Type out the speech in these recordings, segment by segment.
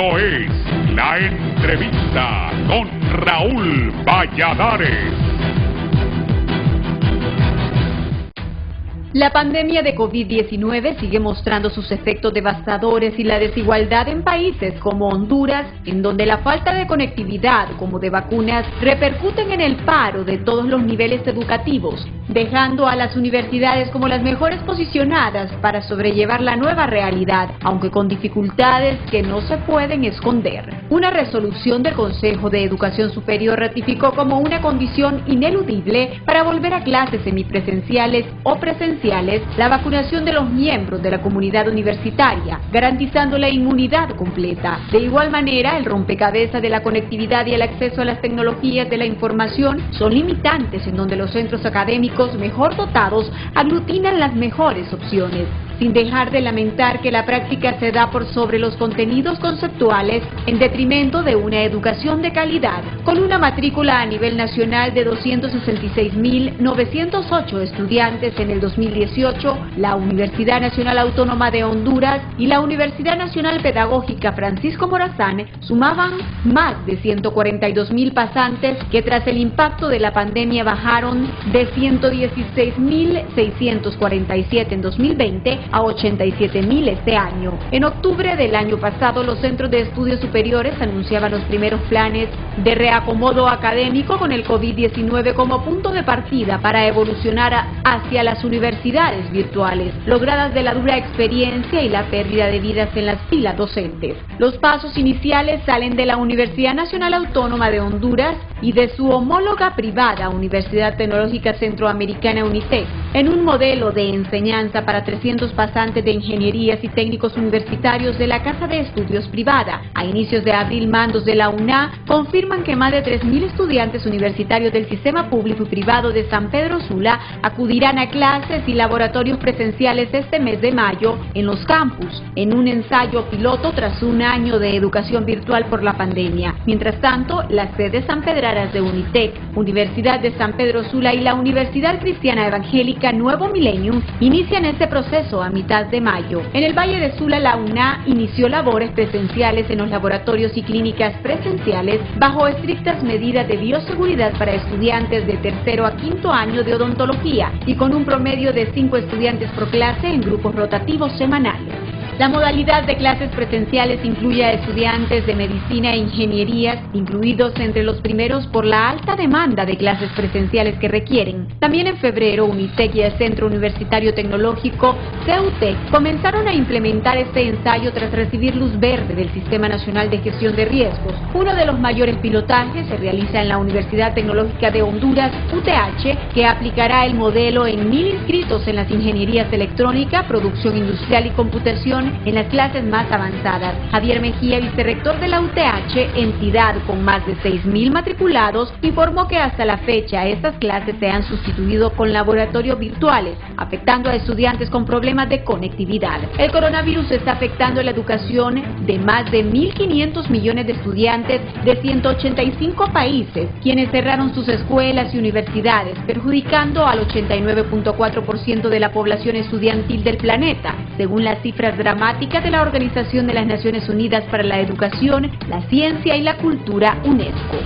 Esto es La Entrevista con Raúl Valladares. La pandemia de COVID-19 sigue mostrando sus efectos devastadores y la desigualdad en países como Honduras, en donde la falta de conectividad como de vacunas repercuten en el paro de todos los niveles educativos, dejando a las universidades como las mejores posicionadas para sobrellevar la nueva realidad, aunque con dificultades que no se pueden esconder. Una resolución del Consejo de Educación Superior ratificó como una condición ineludible para volver a clases semipresenciales o presenciales la vacunación de los miembros de la comunidad universitaria, garantizando la inmunidad completa. De igual manera, el rompecabezas de la conectividad y el acceso a las tecnologías de la información son limitantes en donde los centros académicos mejor dotados aglutinan las mejores opciones, sin dejar de lamentar que la práctica se da por sobre los contenidos conceptuales en detrimento de una educación de calidad. Con una matrícula a nivel nacional de 266.908 estudiantes en el 2018, la Universidad Nacional Autónoma de Honduras y la Universidad Nacional Pedagógica Francisco Morazán sumaban más de 142.000 pasantes que tras el impacto de la pandemia bajaron de 116.647 en 2020 a 87.000 este año. En octubre del año pasado, los centros de estudios superiores anunciaban los primeros planes de reacomodo académico con el COVID-19 como punto de partida para evolucionar hacia las universidades virtuales, logradas de la dura experiencia y la pérdida de vidas en las filas docentes. Los pasos iniciales salen de la Universidad Nacional Autónoma de Honduras y de su homóloga privada, Universidad Tecnológica Centroamericana UNITEC, en un modelo de enseñanza para 300 pasantes de ingenierías y técnicos universitarios de la Casa de Estudios Privada. A inicios de abril, mandos de la UNA confirman que más de 3.000 estudiantes universitarios del sistema público y privado de San Pedro Sula acudirán a clases y laboratorios presenciales este mes de mayo en los campus, en un ensayo piloto tras un año de educación virtual por la pandemia. Mientras tanto, las sedes sanpedranas de UNITEC, Universidad de San Pedro Sula y la Universidad Cristiana Evangélica Nuevo Millennium inician este proceso a mitad de mayo. En el Valle de Sula, la UNA inició labores presenciales en los laboratorios y clínicas presenciales bajo estrictas medidas de bioseguridad para estudiantes de tercero a quinto año de odontología y con un promedio de 5 estudiantes por clase en grupos rotativos semanales. La modalidad de clases presenciales incluye a estudiantes de medicina e ingenierías, incluidos entre los primeros por la alta demanda de clases presenciales que requieren. También en febrero, UNITEC y el Centro Universitario Tecnológico, CEUTEC, comenzaron a implementar este ensayo tras recibir luz verde del Sistema Nacional de Gestión de Riesgos. Uno de los mayores pilotajes se realiza en la Universidad Tecnológica de Honduras, UTH, que aplicará el modelo en 1.000 inscritos en las ingenierías electrónica, producción industrial y computación en las clases más avanzadas. Javier Mejía, vicerrector de la UTH, entidad con más de 6.000 matriculados, informó que hasta la fecha estas clases se han sustituido con laboratorios virtuales, afectando a estudiantes con problemas de conectividad. El coronavirus está afectando la educación de más de 1.500 millones de estudiantes de 185 países, quienes cerraron sus escuelas y universidades, perjudicando al 89.4% de la población estudiantil del planeta, según las cifras dramáticas de la Organización de las Naciones Unidas para la Educación, la Ciencia y la Cultura, UNESCO.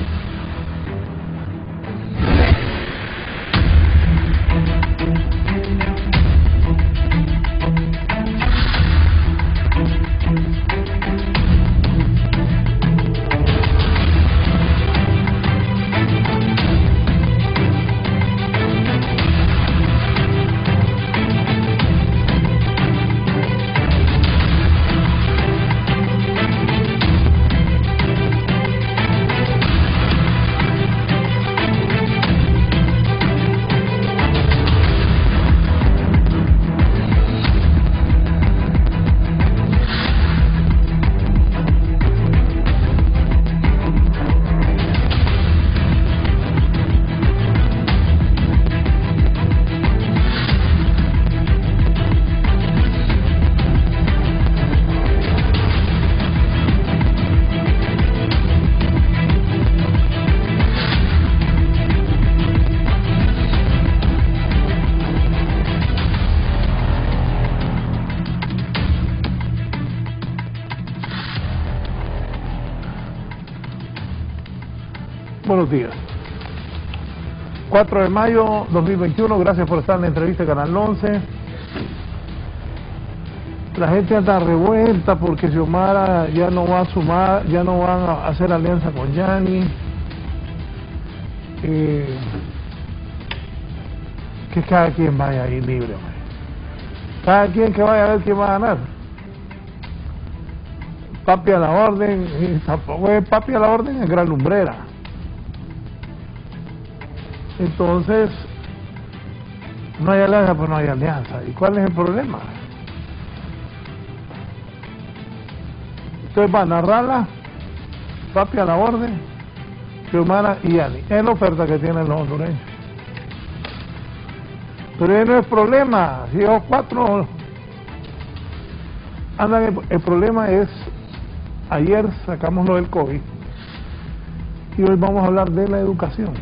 Buenos días. 4 de mayo 2021, gracias por estar en la entrevista de Canal 11. La gente anda revuelta porque Xiomara ya no va a sumar, ya no van a hacer alianza con Yanni. Que cada quien vaya ahí libre, man. Cada quien que vaya a ver quién va a ganar. Papi a la orden, y tampoco es papi a la orden, es gran lumbrera. Entonces, no hay alianza, pues no hay alianza. ¿Y cuál es el problema? Entonces va a narrarla, papi a la orden, Xiomara y Yani. Es la oferta que tienen los hondureños. Pero ese no es problema, si ellos cuatro andan, el problema es, ayer sacamos lo del COVID y hoy vamos a hablar de la educación.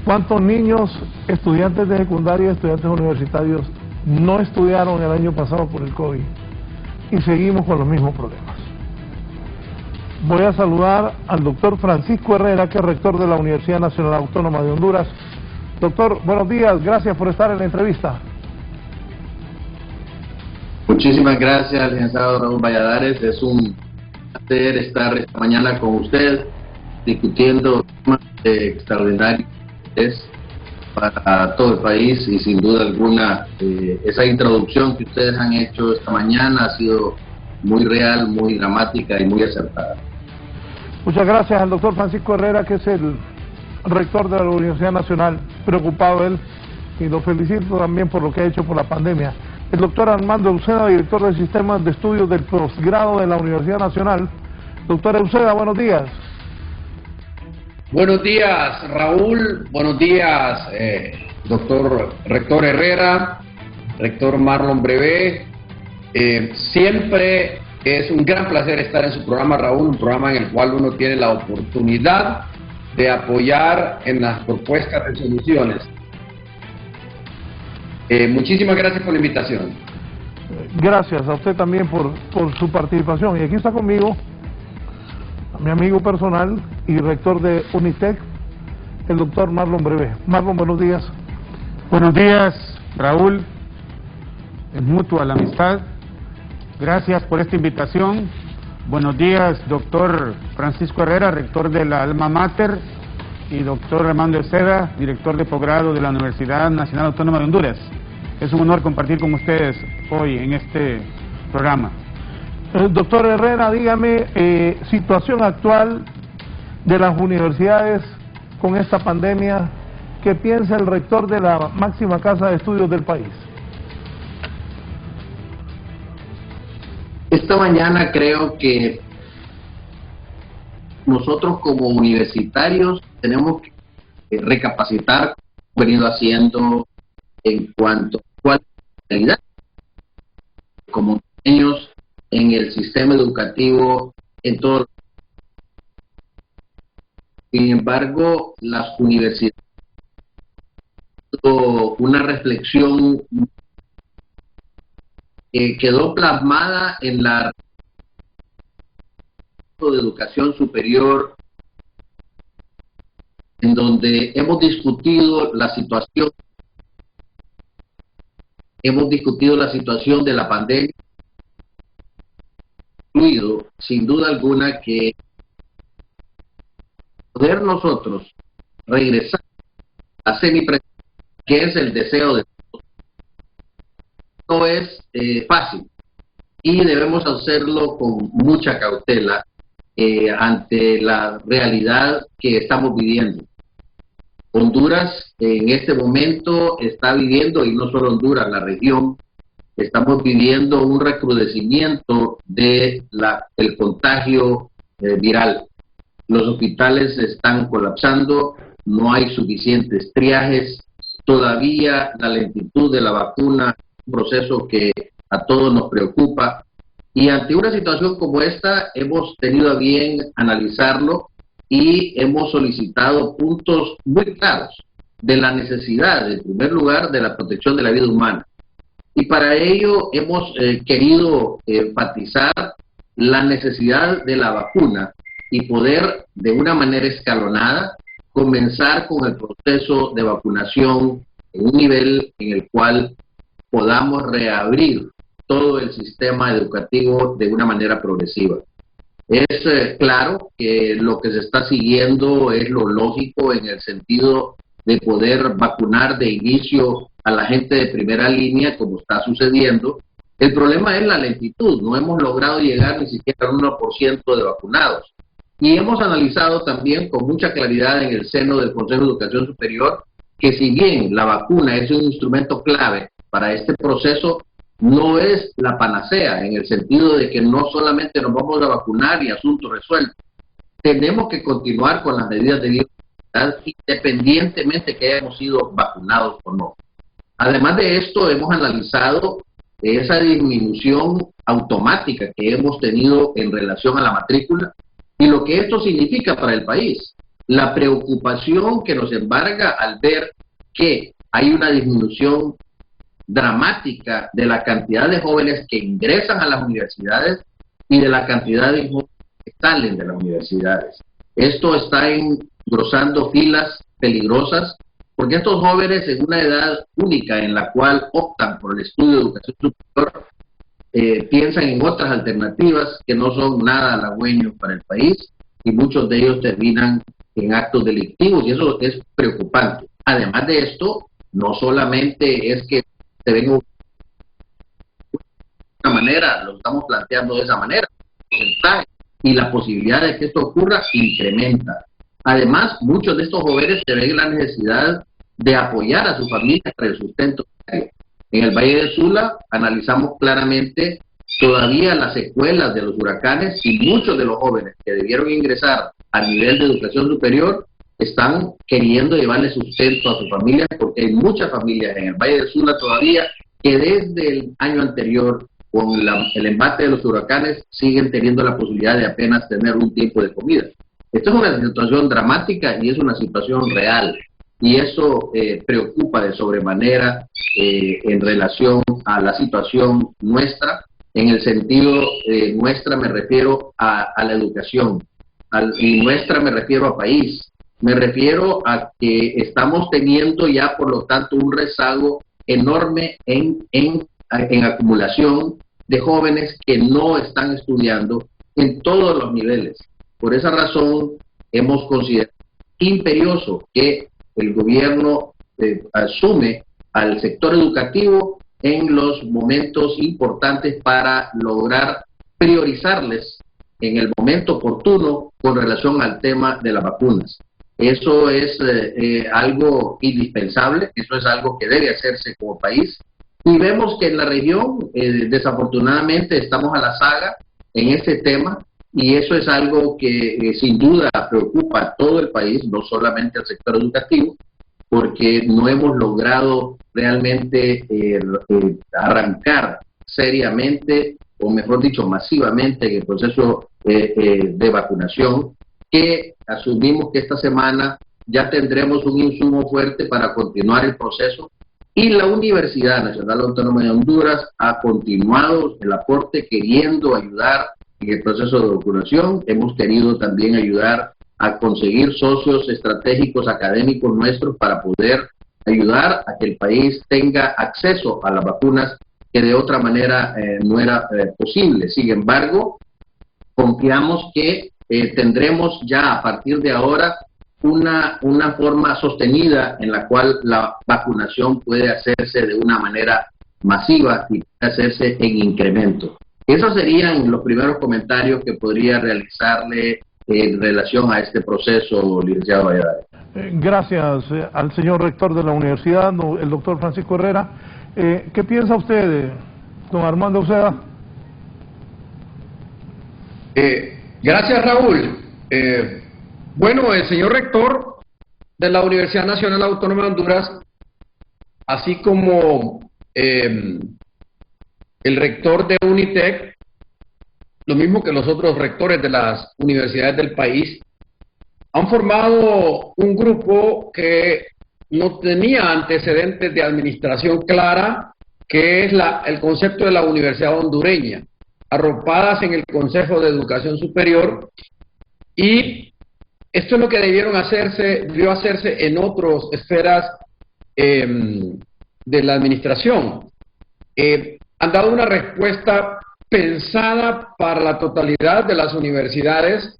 ¿Cuántos niños, estudiantes de secundaria y estudiantes universitarios no estudiaron el año pasado por el COVID? Y seguimos con los mismos problemas. Voy a saludar al doctor Francisco Herrera, que es rector de la Universidad Nacional Autónoma de Honduras. Doctor, buenos días, gracias por estar en la entrevista. Muchísimas gracias, licenciado Raúl Valladares. Es un placer estar esta mañana con usted discutiendo temas de extraordinario interés para todo el país y sin duda alguna esa introducción que ustedes han hecho esta mañana ha sido muy real, muy dramática y muy acertada. Muchas gracias al doctor Francisco Herrera, que es el rector de la Universidad Nacional, preocupado él, y lo felicito también por lo que ha hecho por la pandemia. El doctor Armando Uceda, director del Sistema de Estudios del Posgrado de la Universidad Nacional. Doctor Uceda, buenos días. Buenos días, Raúl. Buenos días, doctor rector Herrera, rector Marlon Brevé. Siempre es un gran placer estar en su programa, Raúl, un programa en el cual uno tiene la oportunidad de apoyar en las propuestas de soluciones. Muchísimas gracias por la invitación. Gracias a usted también por su participación. Y aquí está conmigo mi amigo personal y rector de Unitec, el doctor Marlon Brevé. Marlon, buenos días. Buenos días, Raúl. Es mutua la amistad. Gracias por esta invitación. Buenos días, doctor Francisco Herrera, rector de la Alma Mater, y doctor Armando Uceda, director de posgrado de la Universidad Nacional Autónoma de Honduras. Es un honor compartir con ustedes hoy en este programa. Doctor Herrera, dígame, situación actual de las universidades con esta pandemia, ¿qué piensa el rector de la máxima casa de estudios del país? Esta mañana creo que nosotros como universitarios tenemos que recapacitar lo que hemos venido haciendo en cuanto a calidad como niños en el sistema educativo en todo. Sin embargo, las universidades, una reflexión que quedó plasmada en la de educación superior, en donde hemos discutido la situación de la pandemia, incluido sin duda alguna que poder nosotros regresar a semipresencial, que es el deseo de todos, no es fácil y debemos hacerlo con mucha cautela ante la realidad que estamos viviendo. Honduras en este momento está viviendo, y no solo Honduras, la región, estamos viviendo un recrudecimiento del contagio viral. Los hospitales están colapsando, no hay suficientes triajes, todavía la lentitud de la vacuna, un proceso que a todos nos preocupa. Y ante una situación como esta, hemos tenido a bien analizarlo y hemos solicitado puntos muy claros de la necesidad, en primer lugar, de la protección de la vida humana. Y para ello hemos querido enfatizar la necesidad de la vacuna y poder de una manera escalonada comenzar con el proceso de vacunación en un nivel en el cual podamos reabrir todo el sistema educativo de una manera progresiva. Es claro que lo que se está siguiendo es lo lógico en el sentido de poder vacunar de inicio a la gente de primera línea, como está sucediendo. El problema es la lentitud, no hemos logrado llegar ni siquiera al 1% de vacunados. Y hemos analizado también con mucha claridad en el seno del Consejo de Educación Superior que si bien la vacuna es un instrumento clave para este proceso, no es la panacea, en el sentido de que no solamente nos vamos a vacunar y asunto resuelto. Tenemos que continuar con las medidas de bioseguridad independientemente que hayamos sido vacunados o no. Además de esto, hemos analizado esa disminución automática que hemos tenido en relación a la matrícula y lo que esto significa para el país. La preocupación que nos embarga al ver que hay una disminución dramática de la cantidad de jóvenes que ingresan a las universidades y de la cantidad de jóvenes que salen de las universidades. Esto está engrosando filas peligrosas porque estos jóvenes en una edad única en la cual optan por el estudio de educación superior piensan en otras alternativas que no son nada halagüeños para el país y muchos de ellos terminan en actos delictivos y eso es preocupante. Además de esto, no solamente es que se ven de una manera, lo estamos planteando de esa manera, y la posibilidad de que esto ocurra incrementa. Además, muchos de estos jóvenes se ven la necesidad de apoyar a su familia para el sustento diario. En el Valle de Sula analizamos claramente todavía las secuelas de los huracanes y muchos de los jóvenes que debieron ingresar a nivel de educación superior están queriendo llevarle sustento a su familia porque hay muchas familias en el Valle de Sula todavía que desde el año anterior con el embate de los huracanes siguen teniendo la posibilidad de apenas tener un tiempo de comida. Esto es una situación dramática y es una situación real y eso preocupa de sobremanera en relación a la situación nuestra. En el sentido nuestra me refiero a la educación, y nuestra me refiero a país. Me refiero a que estamos teniendo ya, por lo tanto, un rezago enorme en acumulación de jóvenes que no están estudiando en todos los niveles. Por esa razón, hemos considerado imperioso que el gobierno asume al sector educativo en los momentos importantes para lograr priorizarles en el momento oportuno con relación al tema de las vacunas. Eso es algo indispensable, eso es algo que debe hacerse como país. Y vemos que en la región, desafortunadamente, estamos a la saga en este tema, y eso es algo que sin duda preocupa a todo el país, no solamente al sector educativo, porque no hemos logrado realmente arrancar seriamente, o mejor dicho, masivamente, en el proceso de vacunación, que asumimos que esta semana ya tendremos un insumo fuerte para continuar el proceso, y la Universidad Nacional Autónoma de Honduras ha continuado el aporte queriendo ayudar en el proceso de vacunación. Hemos querido también ayudar a conseguir socios estratégicos académicos nuestros para poder ayudar a que el país tenga acceso a las vacunas que de otra manera no era posible. Sin embargo, confiamos que tendremos ya a partir de ahora una forma sostenida en la cual la vacunación puede hacerse de una manera masiva y puede hacerse en incremento. Esos serían los primeros comentarios que podría realizarle en relación a este proceso, licenciado Valladares. Gracias al señor rector de la universidad, el doctor Francisco Herrera. ¿Qué piensa usted, don Armando Uceda? Gracias, Raúl. Bueno, el señor rector de la Universidad Nacional Autónoma de Honduras, así como el rector de UNITEC, lo mismo que los otros rectores de las universidades del país, han formado un grupo que no tenía antecedentes de administración clara, que es el concepto de la Universidad Hondureña, arropadas en el Consejo de Educación Superior, Y esto es lo que debió hacerse en otras esferas de la administración. Han dado una respuesta pensada para la totalidad de las universidades,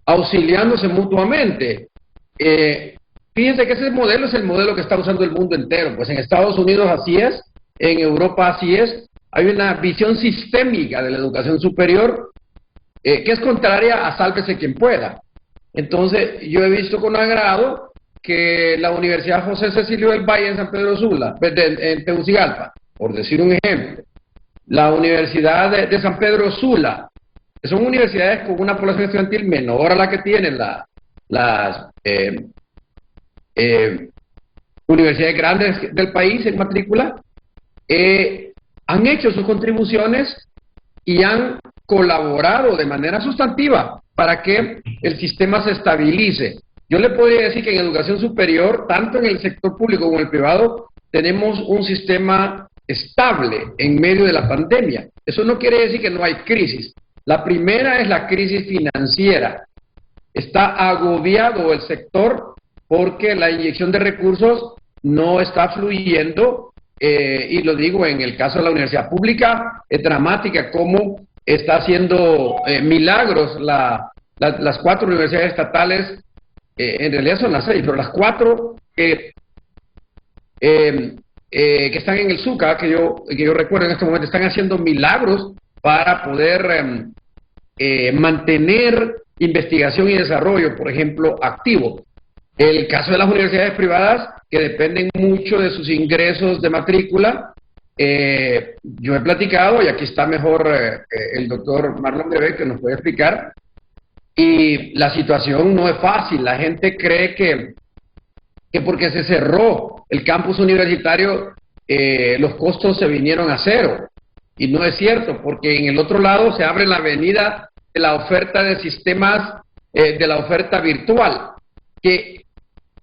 auxiliándose mutuamente. Fíjense que ese modelo es el modelo que está usando el mundo entero. Pues en Estados Unidos así es, en Europa así es. Hay una visión sistémica de la educación superior que es contraria a sálvese quien pueda. Entonces, yo he visto con agrado que la Universidad José Cecilio del Valle en San Pedro Sula, en Tegucigalpa, por decir un ejemplo, la Universidad de San Pedro Sula, que son universidades con una población estudiantil menor a la que tienen las universidades grandes del país en matrícula, han hecho sus contribuciones y han colaborado de manera sustantiva para que el sistema se estabilice. Yo le podría decir que en educación superior, tanto en el sector público como en el privado, tenemos un sistema estable en medio de la pandemia. Eso no quiere decir que no hay crisis. La primera es la crisis financiera. Está agobiado el sector porque la inyección de recursos no está fluyendo, y lo digo en el caso de la universidad pública, es dramática cómo está haciendo milagros las 4 universidades estatales, en realidad son las 6, pero las 4 que están en el SUCA, que yo recuerdo en este momento, están haciendo milagros para poder mantener investigación y desarrollo, por ejemplo, activo. El caso de las universidades privadas, que dependen mucho de sus ingresos de matrícula, yo he platicado, y aquí está mejor el doctor Marlon Bebé, que nos puede explicar, y la situación no es fácil. La gente cree que porque se cerró el campus universitario, los costos se vinieron a cero, y no es cierto, porque en el otro lado se abre la avenida de la oferta de sistemas, de la oferta virtual, que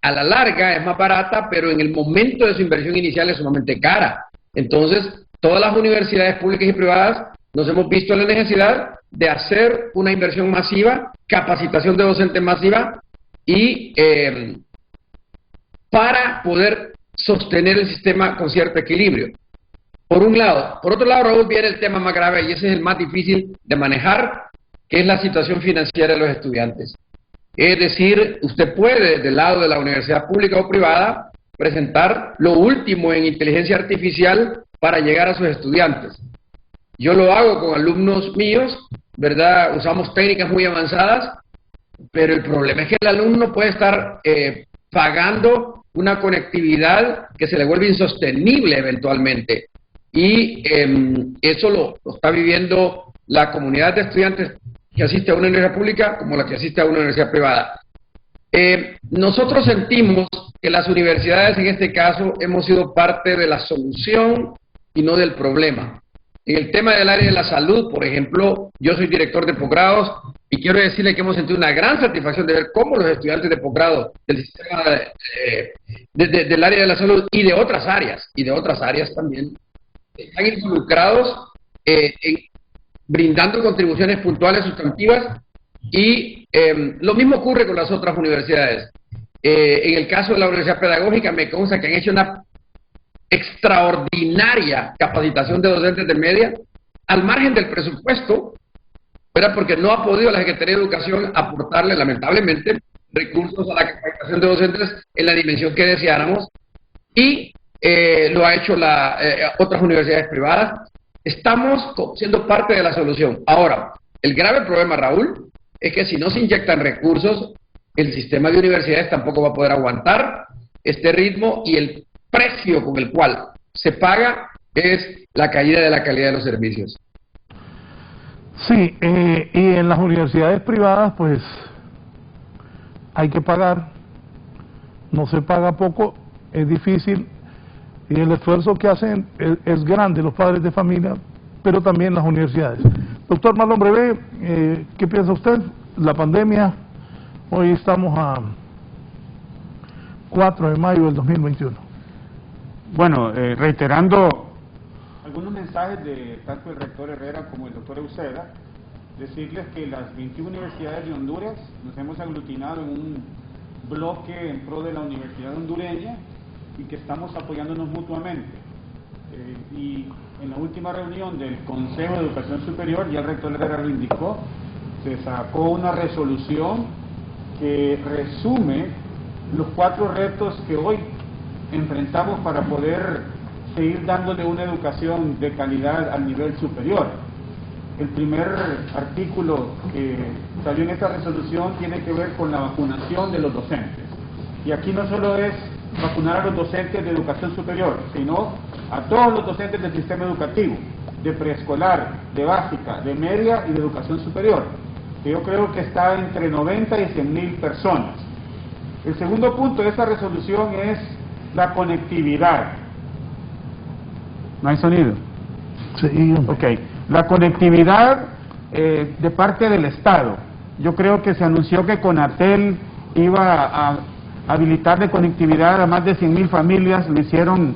a la larga es más barata, pero en el momento de su inversión inicial es sumamente cara. Entonces, todas las universidades públicas y privadas nos hemos visto en la necesidad de hacer una inversión masiva, capacitación de docentes masiva, y para poder sostener el sistema con cierto equilibrio. Por un lado. Por otro lado, Raúl, viene el tema más grave, y ese es el más difícil de manejar, que es la situación financiera de los estudiantes. Es decir, usted puede, del lado de la universidad pública o privada, presentar lo último en inteligencia artificial para llegar a sus estudiantes. Yo lo hago con alumnos míos, ¿verdad? Usamos técnicas muy avanzadas, pero el problema es que el alumno puede estar pagando una conectividad que se le vuelve insostenible eventualmente. Y eso lo está viviendo la comunidad de estudiantes que asiste a una universidad pública como la que asiste a una universidad privada. Nosotros sentimos que las universidades en este caso hemos sido parte de la solución y no del problema. En el tema del área de la salud, por ejemplo, yo soy director de posgrados y quiero decirle que hemos sentido una gran satisfacción de ver cómo los estudiantes de posgrado del sistema del área de la salud y de otras áreas también están involucrados en brindando contribuciones puntuales, sustantivas, y lo mismo ocurre con las otras universidades. En el caso de la Universidad Pedagógica, me consta que han hecho una extraordinaria capacitación de docentes de media, al margen del presupuesto, ¿verdad? Porque no ha podido la Secretaría de Educación aportarle, lamentablemente, recursos a la capacitación de docentes en la dimensión que deseáramos, y lo ha hecho otras universidades privadas. Estamos siendo parte de la solución. Ahora, el grave problema, Raúl, es que si no se inyectan recursos, el sistema de universidades tampoco va a poder aguantar este ritmo, y el precio con el cual se paga es la caída de la calidad de los servicios. Sí, y en las universidades privadas, pues, hay que pagar, no se paga poco, es difícil, y el esfuerzo que hacen es grande los padres de familia, pero también las universidades. Doctor Marlon Bebé, ¿qué piensa usted? La pandemia, hoy estamos a 4 de mayo del 2021. Bueno, reiterando algunos mensajes de tanto el rector Herrera como el doctor Euseda, decirles que las 21 universidades de Honduras nos hemos aglutinado en un bloque en pro de la universidad hondureña y que estamos apoyándonos mutuamente. Y en la última reunión del Consejo de Educación Superior, ya el rector Herrera lo indicó, se sacó una resolución que resume los 4 retos que hoy enfrentamos para poder seguir dándole una educación de calidad al nivel superior. El primer artículo que salió en esta resolución tiene que ver con la vacunación de los docentes. Y aquí no solo es vacunar a los docentes de educación superior, sino a todos los docentes del sistema educativo, de preescolar, de básica, de media y de educación superior, que yo creo que está entre 90 y 100.000 personas. El segundo punto de esta resolución es la conectividad. ¿No hay sonido? Sí. Ok. La conectividad de parte del Estado. Yo creo que se anunció que Conatel iba a habilitar de conectividad a más de 100.000 familias, lo hicieron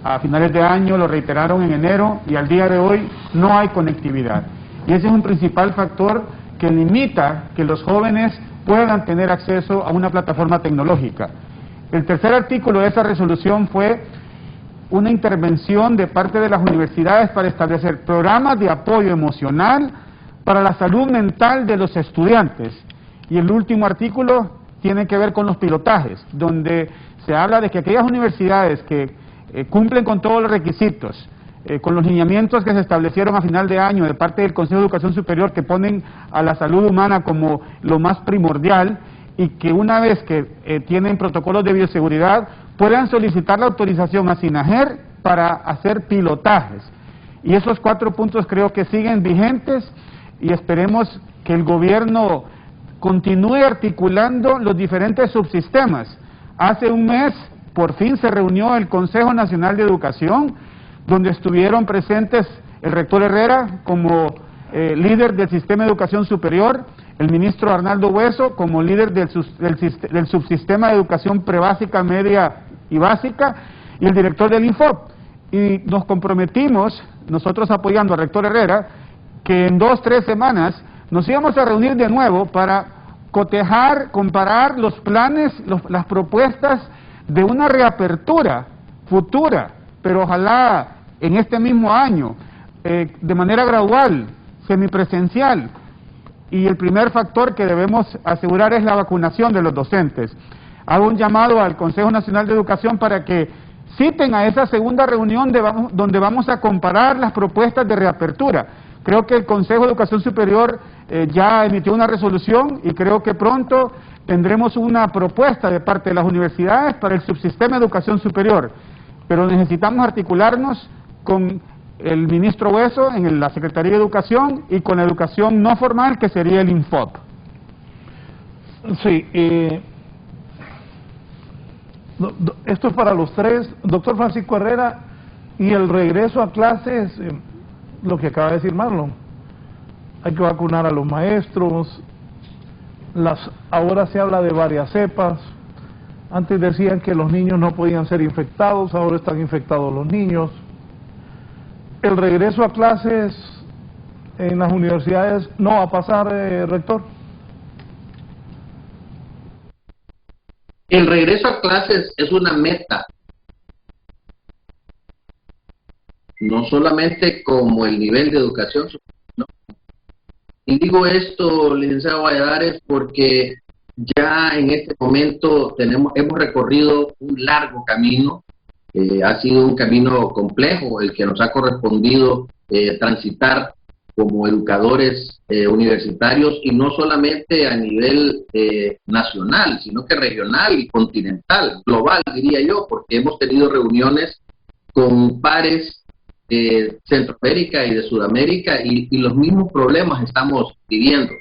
a finales de año, lo reiteraron en enero y al día de hoy no hay conectividad. Y ese es un principal factor que limita que los jóvenes puedan tener acceso a una plataforma tecnológica. El tercer artículo de esa resolución fue una intervención de parte de las universidades para establecer programas de apoyo emocional para la salud mental de los estudiantes. Y el último artículo tiene que ver con los pilotajes, donde se habla de que aquellas universidades que cumplen con todos los requisitos, con los lineamientos que se establecieron a final de año de parte del Consejo de Educación Superior, que ponen a la salud humana como lo más primordial, y que una vez que tienen protocolos de bioseguridad, puedan solicitar la autorización a SINAGER para hacer pilotajes. Y esos 4 puntos creo que siguen vigentes y esperemos que el gobierno continúe articulando los diferentes subsistemas. Hace un mes, por fin se reunió el Consejo Nacional de Educación, donde estuvieron presentes el rector Herrera como líder del Sistema de Educación Superior, el ministro Arnaldo Hueso como líder del subsistema de educación prebásica, media y básica, y el director del Infop. Y nos comprometimos, nosotros apoyando al rector Herrera, que en 2-3 semanas nos íbamos a reunir de nuevo para cotejar, comparar los planes, las propuestas de una reapertura futura, pero ojalá en este mismo año, de manera gradual, semipresencial. Y el primer factor que debemos asegurar es la vacunación de los docentes. Hago un llamado al Consejo Nacional de Educación para que citen a esa segunda reunión donde vamos a comparar las propuestas de reapertura. Creo que el Consejo de Educación Superior ya emitió una resolución y creo que pronto tendremos una propuesta de parte de las universidades para el subsistema de educación superior. Pero necesitamos articularnos con el ministro Hueso en la Secretaría de Educación y con la educación no formal, que sería el Infop. Sí, esto es para los 3, doctor Francisco Herrera, y el regreso a clases, lo que acaba de decir Marlon, hay que vacunar a los maestros, ahora se habla de varias cepas, antes decían que los niños no podían ser infectados, ahora están infectados los niños. ¿El regreso a clases en las universidades no va a pasar, rector? El regreso a clases es una meta, no solamente como el nivel de educación, ¿no? Y digo esto, licenciado Valladares, porque ya en este momento hemos recorrido un largo camino. Ha sido un camino complejo el que nos ha correspondido transitar como educadores universitarios, y no solamente a nivel nacional, sino que regional y continental, global diría yo, porque hemos tenido reuniones con pares de Centroamérica y de Sudamérica y los mismos problemas estamos viviendo.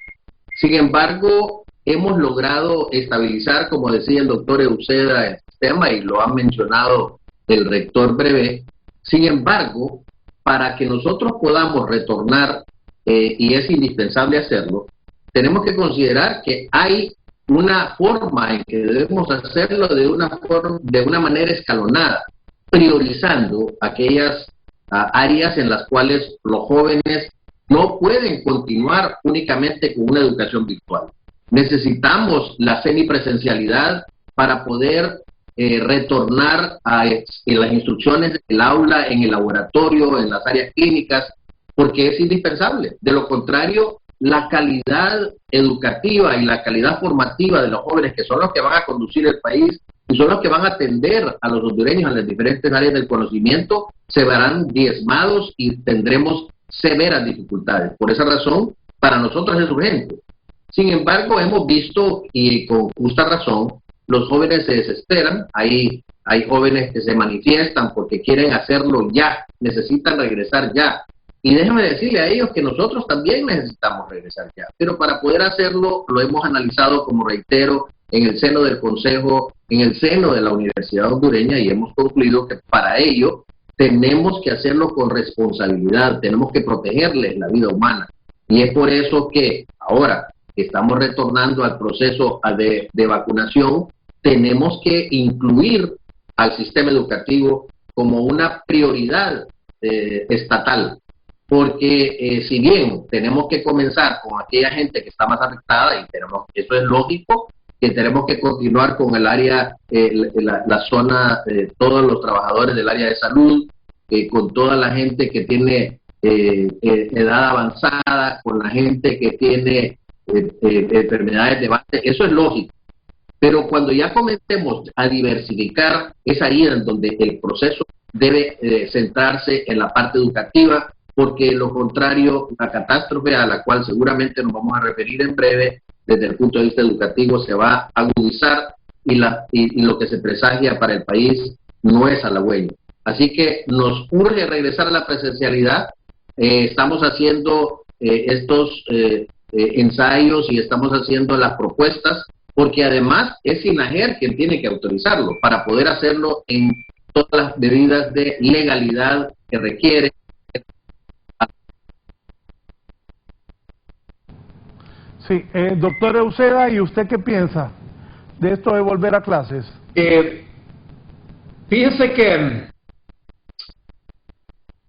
Sin embargo, hemos logrado estabilizar, como decía el doctor Euseda, el sistema, y lo ha mencionado el rector Brevé. Sin embargo, para que nosotros podamos retornar, y es indispensable hacerlo, tenemos que considerar que hay una forma en que debemos hacerlo de una manera escalonada, priorizando aquellas áreas en las cuales los jóvenes no pueden continuar únicamente con una educación virtual. Necesitamos la semipresencialidad para poder retornar a las instrucciones del aula, en el laboratorio, en las áreas clínicas, porque es indispensable. De lo contrario, la calidad educativa y la calidad formativa de los jóvenes, que son los que van a conducir el país y son los que van a atender a los hondureños en las diferentes áreas del conocimiento, se verán diezmados y tendremos severas dificultades. Por esa razón, para nosotros es urgente. Sin embargo, hemos visto, y con justa razón, los jóvenes se desesperan. Hay jóvenes que se manifiestan porque quieren hacerlo ya, necesitan regresar ya. Y déjame decirle a ellos que nosotros también necesitamos regresar ya. Pero para poder hacerlo, lo hemos analizado, como reitero, en el seno del Consejo, en el seno de la Universidad Hondureña, y hemos concluido que para ello tenemos que hacerlo con responsabilidad, tenemos que protegerles la vida humana. Y es por eso que ahora que estamos retornando al proceso de vacunación, tenemos que incluir al sistema educativo como una prioridad estatal. Porque si bien tenemos que comenzar con aquella gente que está más afectada, y eso es lógico, que tenemos que continuar con el área, la zona, todos los trabajadores del área de salud, con toda la gente que tiene edad avanzada, con la gente que tiene enfermedades de base, eso es lógico. Pero cuando ya comencemos a diversificar, es ahí en donde el proceso debe centrarse en la parte educativa, porque lo contrario, la catástrofe a la cual seguramente nos vamos a referir en breve, desde el punto de vista educativo, se va a agudizar y lo que se presagia para el país no es halagüeño. Así que nos urge regresar a la presencialidad. Estamos haciendo estos ensayos y estamos haciendo las propuestas, porque además es SINAGER quien tiene que autorizarlo para poder hacerlo en todas las medidas de legalidad que requiere. Sí, doctor Euseda, ¿y usted qué piensa de esto de volver a clases? Fíjense que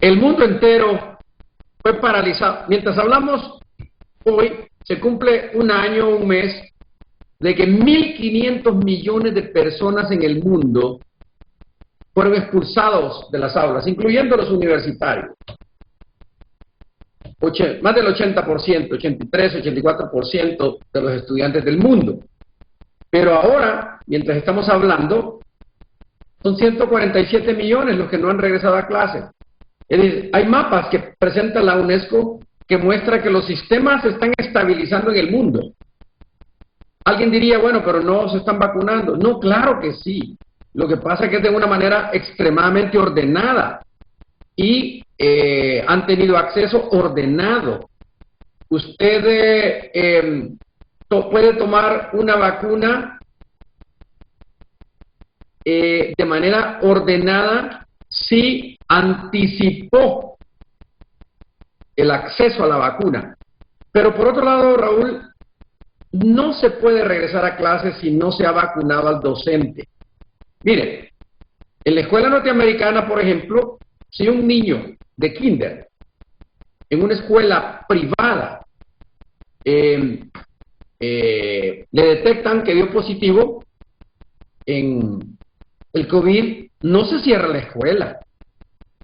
el mundo entero fue paralizado. Mientras hablamos hoy, se cumple un año, un mes, de que 1.500 millones de personas en el mundo fueron expulsados de las aulas, incluyendo los universitarios. Más del 80%, 83, 84% de los estudiantes del mundo. Pero ahora, mientras estamos hablando, son 147 millones los que no han regresado a clase. Es decir, hay mapas que presenta la UNESCO que muestra que los sistemas se están estabilizando en el mundo. Alguien diría, bueno, pero no se están vacunando. No, claro que sí. Lo que pasa es que es de una manera extremadamente ordenada y han tenido acceso ordenado. Usted puede tomar una vacuna de manera ordenada si anticipó el acceso a la vacuna. Pero por otro lado, Raúl, no se puede regresar a clases si no se ha vacunado al docente. Mire, en la escuela norteamericana, por ejemplo, si un niño de kinder en una escuela privada le detectan que dio positivo en el COVID, no se cierra la escuela,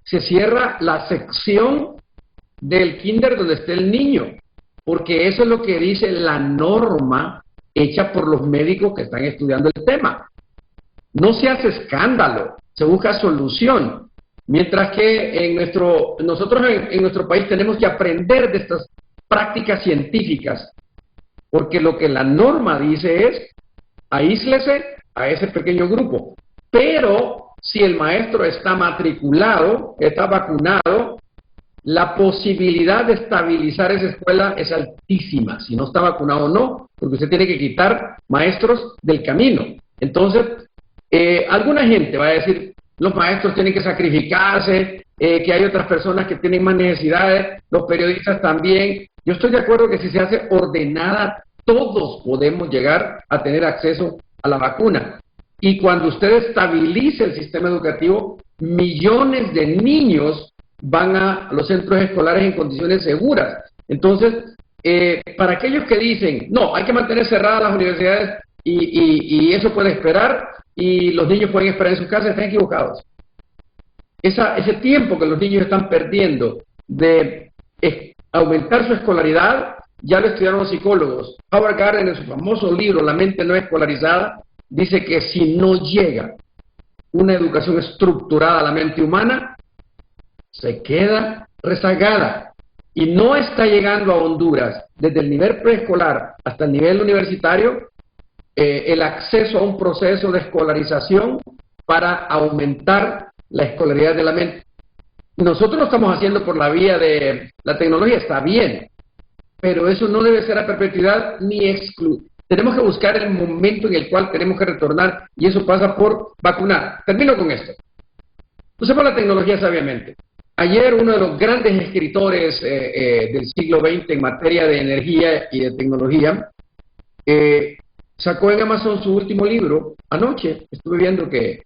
se cierra la sección del kinder donde esté el niño, porque eso es lo que dice la norma hecha por los médicos que están estudiando el tema. No se hace escándalo, se busca solución. Mientras que nosotros en nuestro país tenemos que aprender de estas prácticas científicas, porque lo que la norma dice es, aíslese a ese pequeño grupo. Pero si el maestro está matriculado, está vacunado, la posibilidad de estabilizar esa escuela es altísima, si no está vacunado o no, porque usted tiene que quitar maestros del camino. Entonces, alguna gente va a decir, los maestros tienen que sacrificarse, que hay otras personas que tienen más necesidades, los periodistas también. Yo estoy de acuerdo que si se hace ordenada, todos podemos llegar a tener acceso a la vacuna. Y cuando usted estabilice el sistema educativo, millones de niños van a los centros escolares en condiciones seguras. Entonces, para aquellos que dicen, no, hay que mantener cerradas las universidades y eso puede esperar y los niños pueden esperar en sus casas, están equivocados. Ese tiempo que los niños están perdiendo de aumentar su escolaridad, ya lo estudiaron los psicólogos. Howard Gardner, en su famoso libro La mente no escolarizada, dice que si no llega una educación estructurada a la mente humana, se queda rezagada. Y no está llegando a Honduras, desde el nivel preescolar hasta el nivel universitario, el acceso a un proceso de escolarización para aumentar la escolaridad de la mente. Nosotros lo estamos haciendo por la vía de la tecnología, está bien, pero eso no debe ser a perpetuidad ni excluir. Tenemos que buscar el momento en el cual tenemos que retornar y eso pasa por vacunar. Termino con esto. Usemos la tecnología sabiamente. Ayer uno de los grandes escritores del siglo XX en materia de energía y de tecnología sacó en Amazon su último libro. Anoche estuve viendo que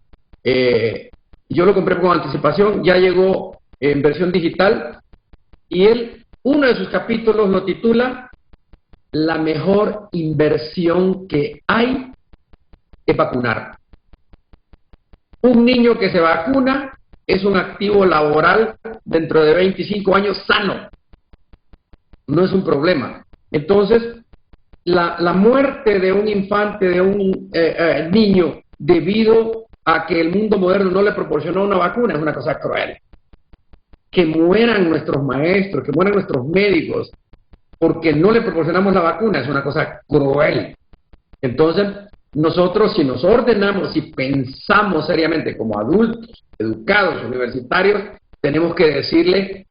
yo lo compré con anticipación, ya llegó en versión digital y uno de sus capítulos lo titula La mejor inversión que hay es vacunar. Un niño que se vacuna es un activo laboral dentro de 25 años sano. No es un problema. Entonces, la muerte de un infante, de un niño, debido a que el mundo moderno no le proporcionó una vacuna, es una cosa cruel. Que mueran nuestros maestros, que mueran nuestros médicos, porque no le proporcionamos la vacuna, es una cosa cruel. Entonces, nosotros, si nos ordenamos, si pensamos seriamente como adultos, educados, universitarios, tenemos que decirle,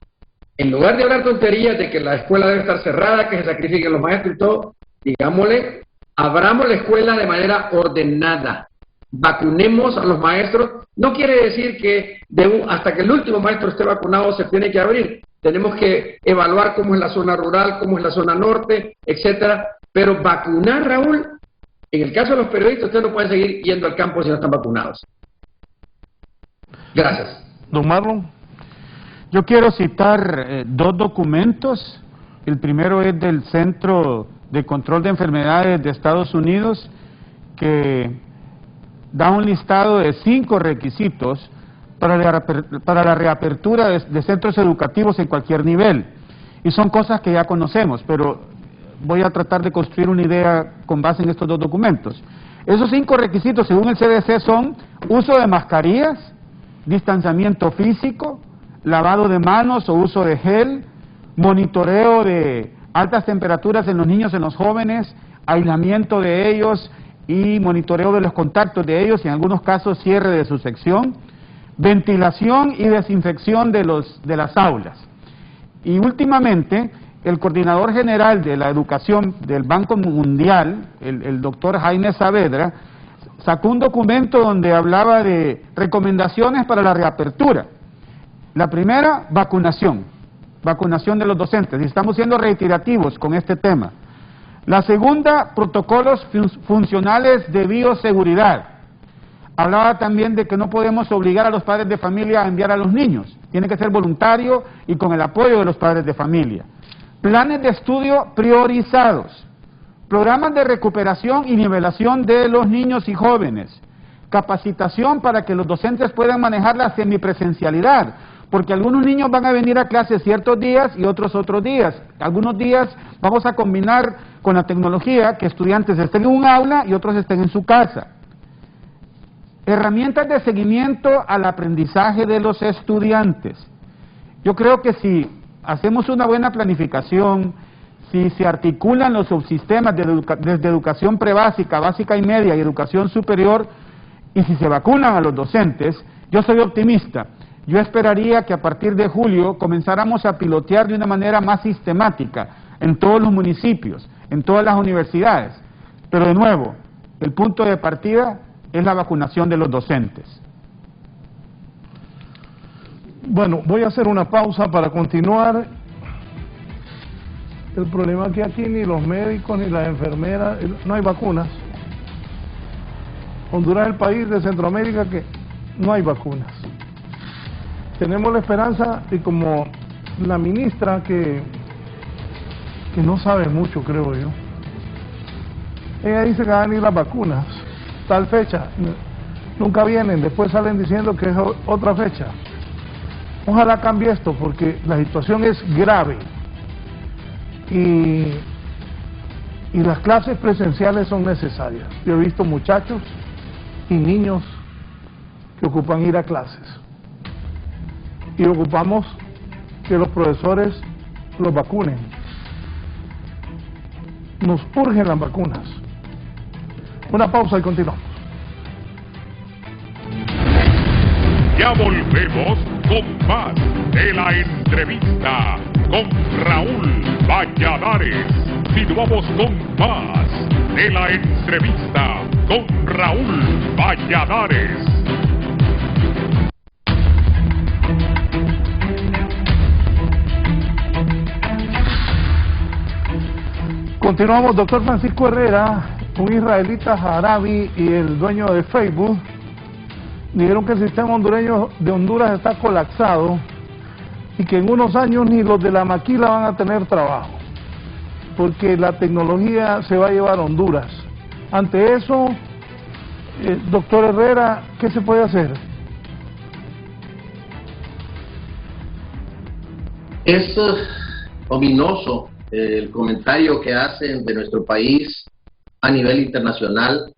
en lugar de hablar tonterías de que la escuela debe estar cerrada, que se sacrifiquen los maestros y todo, digámosle, abramos la escuela de manera ordenada, vacunemos a los maestros. No quiere decir que hasta que el último maestro esté vacunado se tiene que abrir. Tenemos que evaluar cómo es la zona rural, cómo es la zona norte, etcétera. Pero vacunar, Raúl, en el caso de los periodistas, ustedes no pueden seguir yendo al campo si no están vacunados. Gracias. Don Marlon. Yo quiero citar dos documentos. El primero es del Centro de Control de Enfermedades de Estados Unidos, que da un listado de 5 requisitos para la reapertura de centros educativos en cualquier nivel. Y son cosas que ya conocemos, pero voy a tratar de construir una idea con base en estos dos documentos. Esos 5 requisitos, según el CDC, son uso de mascarillas, distanciamiento físico, lavado de manos o uso de gel, monitoreo de altas temperaturas en los niños, en los jóvenes, aislamiento de ellos y monitoreo de los contactos de ellos y en algunos casos cierre de su sección, ventilación y desinfección de las aulas. Y últimamente, el coordinador general de la educación del Banco Mundial, el doctor Jaime Saavedra, sacó un documento donde hablaba de recomendaciones para la reapertura. La primera, vacunación de los docentes, y estamos siendo reiterativos con este tema. La segunda, protocolos funcionales de bioseguridad. Hablaba también de que no podemos obligar a los padres de familia a enviar a los niños, tiene que ser voluntario y con el apoyo de los padres de familia. Planes de estudio priorizados, programas de recuperación y nivelación de los niños y jóvenes, capacitación para que los docentes puedan manejar la semipresencialidad, porque algunos niños van a venir a clase ciertos días y otros días. Algunos días vamos a combinar con la tecnología que estudiantes estén en un aula y otros estén en su casa. Herramientas de seguimiento al aprendizaje de los estudiantes. Yo creo que si hacemos una buena planificación, si se articulan los subsistemas desde educación prebásica, básica y media y educación superior, y si se vacunan a los docentes, yo soy optimista. Yo esperaría que a partir de julio comenzáramos a pilotear de una manera más sistemática en todos los municipios, en todas las universidades. Pero de nuevo, el punto de partida es la vacunación de los docentes. Bueno, voy a hacer una pausa para continuar. El problema es que aquí ni los médicos ni las enfermeras, no hay vacunas. Honduras es el país de Centroamérica que no hay vacunas. Tenemos la esperanza, y como la ministra que que no sabe mucho, creo yo. Ella dice que van a venir las vacunas, tal fecha, nunca vienen, después salen diciendo que es otra fecha. Ojalá cambie esto, porque la situación es grave y las clases presenciales son necesarias. Yo he visto muchachos y niños que ocupan ir a clases y ocupamos que los profesores los vacunen. Nos urgen las vacunas. Una pausa y continuamos. Ya volvemos con más de la entrevista con Raúl Valladares. Continuamos con más de la entrevista con Raúl Valladares. Continuamos, doctor Francisco Herrera, un israelita Jarabi y el dueño de Facebook, dijeron que el sistema hondureño de Honduras está colapsado y que en unos años ni los de la maquila van a tener trabajo, porque la tecnología se va a llevar a Honduras. Ante eso, doctor Herrera, ¿qué se puede hacer? Es ominoso el comentario que hacen de nuestro país a nivel internacional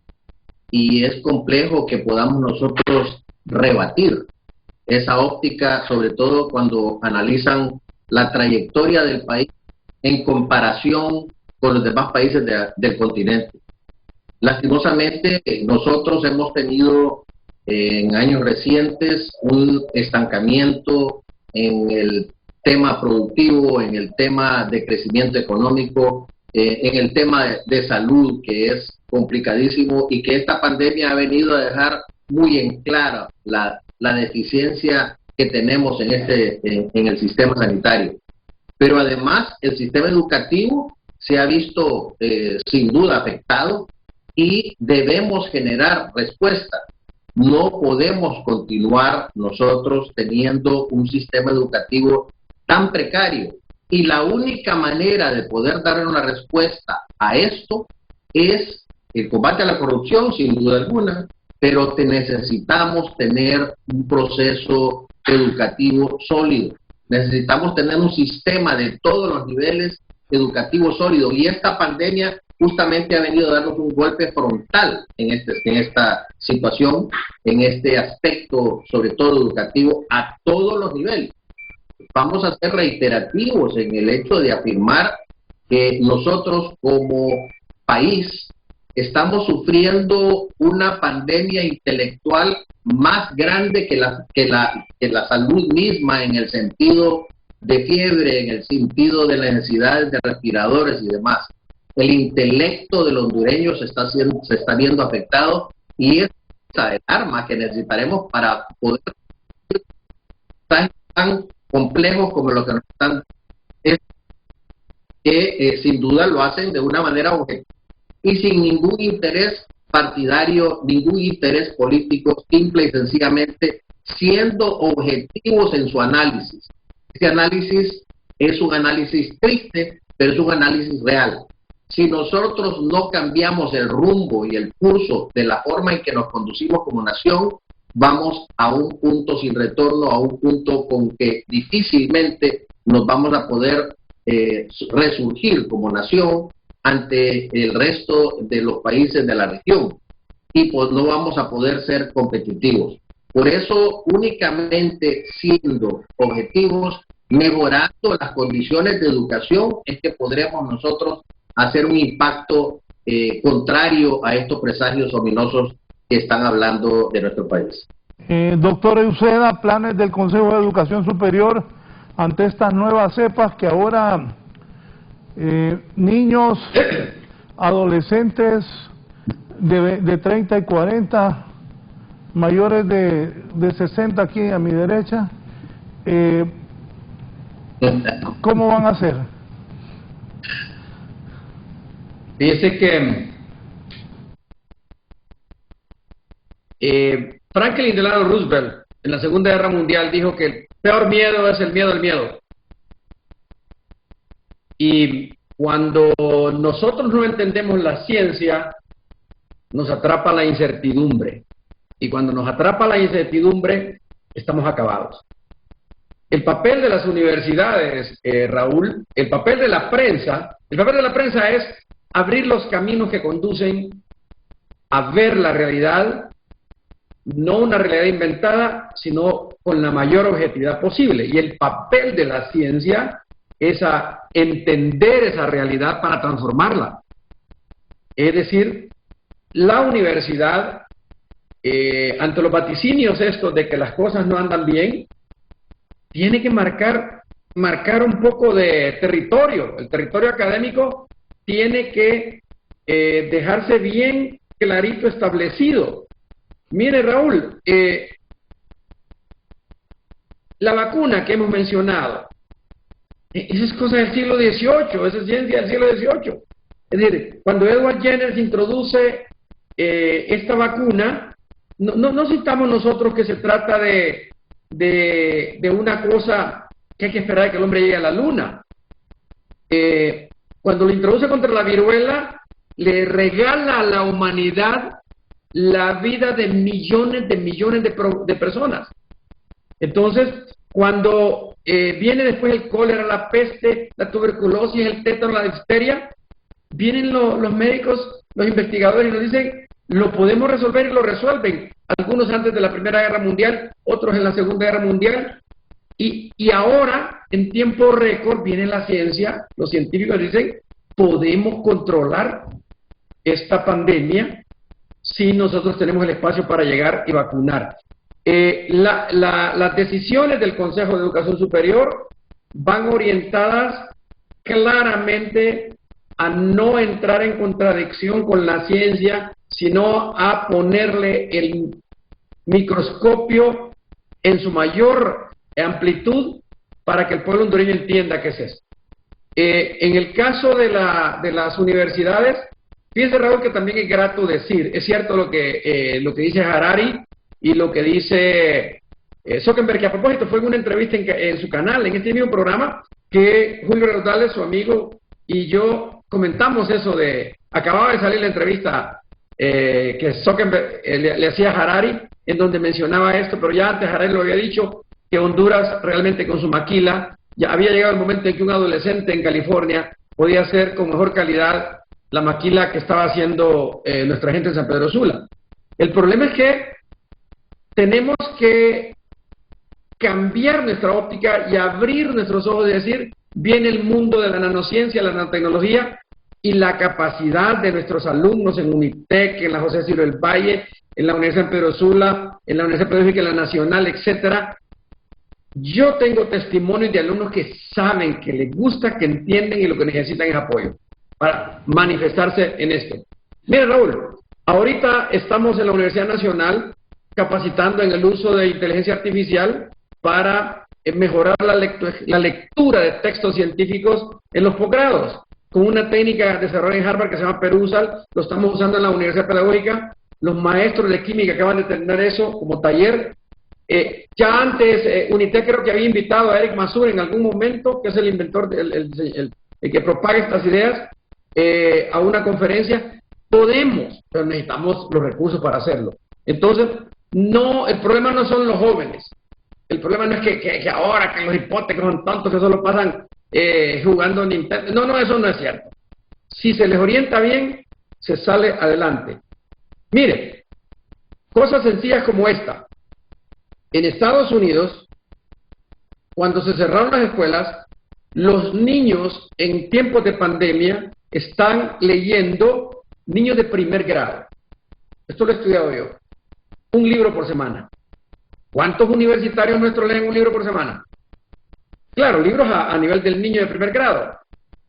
y es complejo que podamos nosotros rebatir esa óptica, sobre todo cuando analizan la trayectoria del país en comparación con los demás países del continente. Lastimosamente, nosotros hemos tenido en años recientes un estancamiento en el tema productivo, en el tema de crecimiento económico, en el tema de salud, que es complicadísimo y que esta pandemia ha venido a dejar muy en claro la deficiencia que tenemos en el sistema sanitario. Pero además el sistema educativo se ha visto sin duda afectado y debemos generar respuesta. No podemos continuar nosotros teniendo un sistema educativo tan precario. Y la única manera de poder darle una respuesta a esto es el combate a la corrupción, sin duda alguna, pero necesitamos tener un proceso educativo sólido. Necesitamos tener un sistema de todos los niveles educativos sólido. Y esta pandemia justamente ha venido a darnos un golpe frontal en esta situación, en este aspecto, sobre todo educativo, a todos los niveles. Vamos a ser reiterativos en el hecho de afirmar que nosotros como país estamos sufriendo una pandemia intelectual más grande que la salud misma, en el sentido de fiebre, en el sentido de las necesidades de respiradores y demás. El intelecto del hondureño se está viendo afectado y es el arma que necesitaremos para poder tan complejos como lo que nos están, que sin duda lo hacen de una manera objetiva y sin ningún interés partidario, ningún interés político, simple y sencillamente siendo objetivos en su análisis. Este análisis es un análisis triste, pero es un análisis real. Si nosotros no cambiamos el rumbo y el curso de la forma en que nos conducimos como nación, vamos a un punto sin retorno, a un punto con que difícilmente nos vamos a poder resurgir como nación ante el resto de los países de la región y pues no vamos a poder ser competitivos. Por eso, únicamente siendo objetivos, mejorando las condiciones de educación, es que podremos nosotros hacer un impacto contrario a estos presagios ominosos que están hablando de nuestro país. Doctor Euseda, planes del Consejo de Educación Superior ante estas nuevas cepas que ahora niños, adolescentes de 30 y 40, mayores de 60 aquí a mi derecha, ¿cómo van a hacer? Fíjese que Franklin Delano Roosevelt en la Segunda Guerra Mundial dijo que el peor miedo es el miedo al miedo. Y cuando nosotros no entendemos la ciencia, nos atrapa la incertidumbre. Y cuando nos atrapa la incertidumbre, estamos acabados. El papel de las universidades, Raúl, el papel de la prensa es abrir los caminos que conducen a ver la realidad, no una realidad inventada, sino con la mayor objetividad posible. Y el papel de la ciencia es a entender esa realidad para transformarla. Es decir, la universidad, ante los vaticinios estos de que las cosas no andan bien, tiene que marcar un poco de territorio. El territorio académico tiene que dejarse bien clarito establecido. Mire, Raúl, la vacuna que hemos mencionado, esa es cosa del siglo XVIII, esa es ciencia del siglo XVIII. Es decir, cuando Edward Jenner introduce esta vacuna, no necesitamos nosotros que se trata de una cosa que hay que esperar a que el hombre llegue a la luna. Cuando lo introduce contra la viruela, le regala a la humanidad la vida de millones de personas. Entonces, cuando viene después el cólera, la peste, la tuberculosis, el tétano, la difteria, vienen los médicos, los investigadores y nos dicen, lo podemos resolver, y lo resuelven. Algunos antes de la Primera Guerra Mundial, otros en la Segunda Guerra Mundial, y ahora, en tiempo récord, viene la ciencia, los científicos dicen, podemos controlar esta pandemia si nosotros tenemos el espacio para llegar y vacunar. Las decisiones del Consejo de Educación Superior van orientadas claramente a no entrar en contradicción con la ciencia, sino a ponerle el microscopio en su mayor amplitud para que el pueblo hondureño entienda qué es esto. En el caso de las universidades, fíjense, Raúl, que también es grato decir, es cierto lo que dice Harari y lo que dice Zuckerberg, que a propósito fue en una entrevista en su canal, en este mismo programa, que Julio Raudales, su amigo, y yo comentamos eso acababa de salir la entrevista que Zuckerberg le hacía a Harari, en donde mencionaba esto, pero ya antes Harari lo había dicho, que Honduras realmente con su maquila, ya había llegado el momento en que un adolescente en California podía hacer con mejor calidad la maquila que estaba haciendo nuestra gente en San Pedro Sula. El problema es que tenemos que cambiar nuestra óptica y abrir nuestros ojos y decir, viene el mundo de la nanociencia, la nanotecnología, y la capacidad de nuestros alumnos en UNITEC, en la José Ciro del Valle, en la Universidad de Pedro Sula, en la Universidad Pedagógica, en la Nacional, etcétera. Yo tengo testimonios de alumnos que saben, que les gusta, que entienden y lo que necesitan es apoyo para manifestarse en esto. Mire, Raúl, ahorita estamos en la Universidad Nacional capacitando en el uso de inteligencia artificial para mejorar la lectura de textos científicos en los posgrados, con una técnica desarrollada en Harvard que se llama Perusal. Lo estamos usando en la Universidad Pedagógica. Los maestros de química acaban de tener eso como taller. Ya antes, UNITEC creo que había invitado a Eric Masur en algún momento, que es el inventor, el que propaga estas ideas, a una conferencia. Podemos, pero necesitamos los recursos para hacerlo. Entonces, no, el problema no son los jóvenes. El problema no es que ahora que los hipótecos son tantos que solo pasan jugando Nintendo. No, eso no es cierto. Si se les orienta bien, se sale adelante. Mire, cosas sencillas como esta. En Estados Unidos, cuando se cerraron las escuelas, los niños en tiempos de pandemia están leyendo, niños de primer grado. Esto lo he estudiado yo. Un libro por semana. ¿Cuántos universitarios nuestros leen un libro por semana? Claro, libros a nivel del niño de primer grado.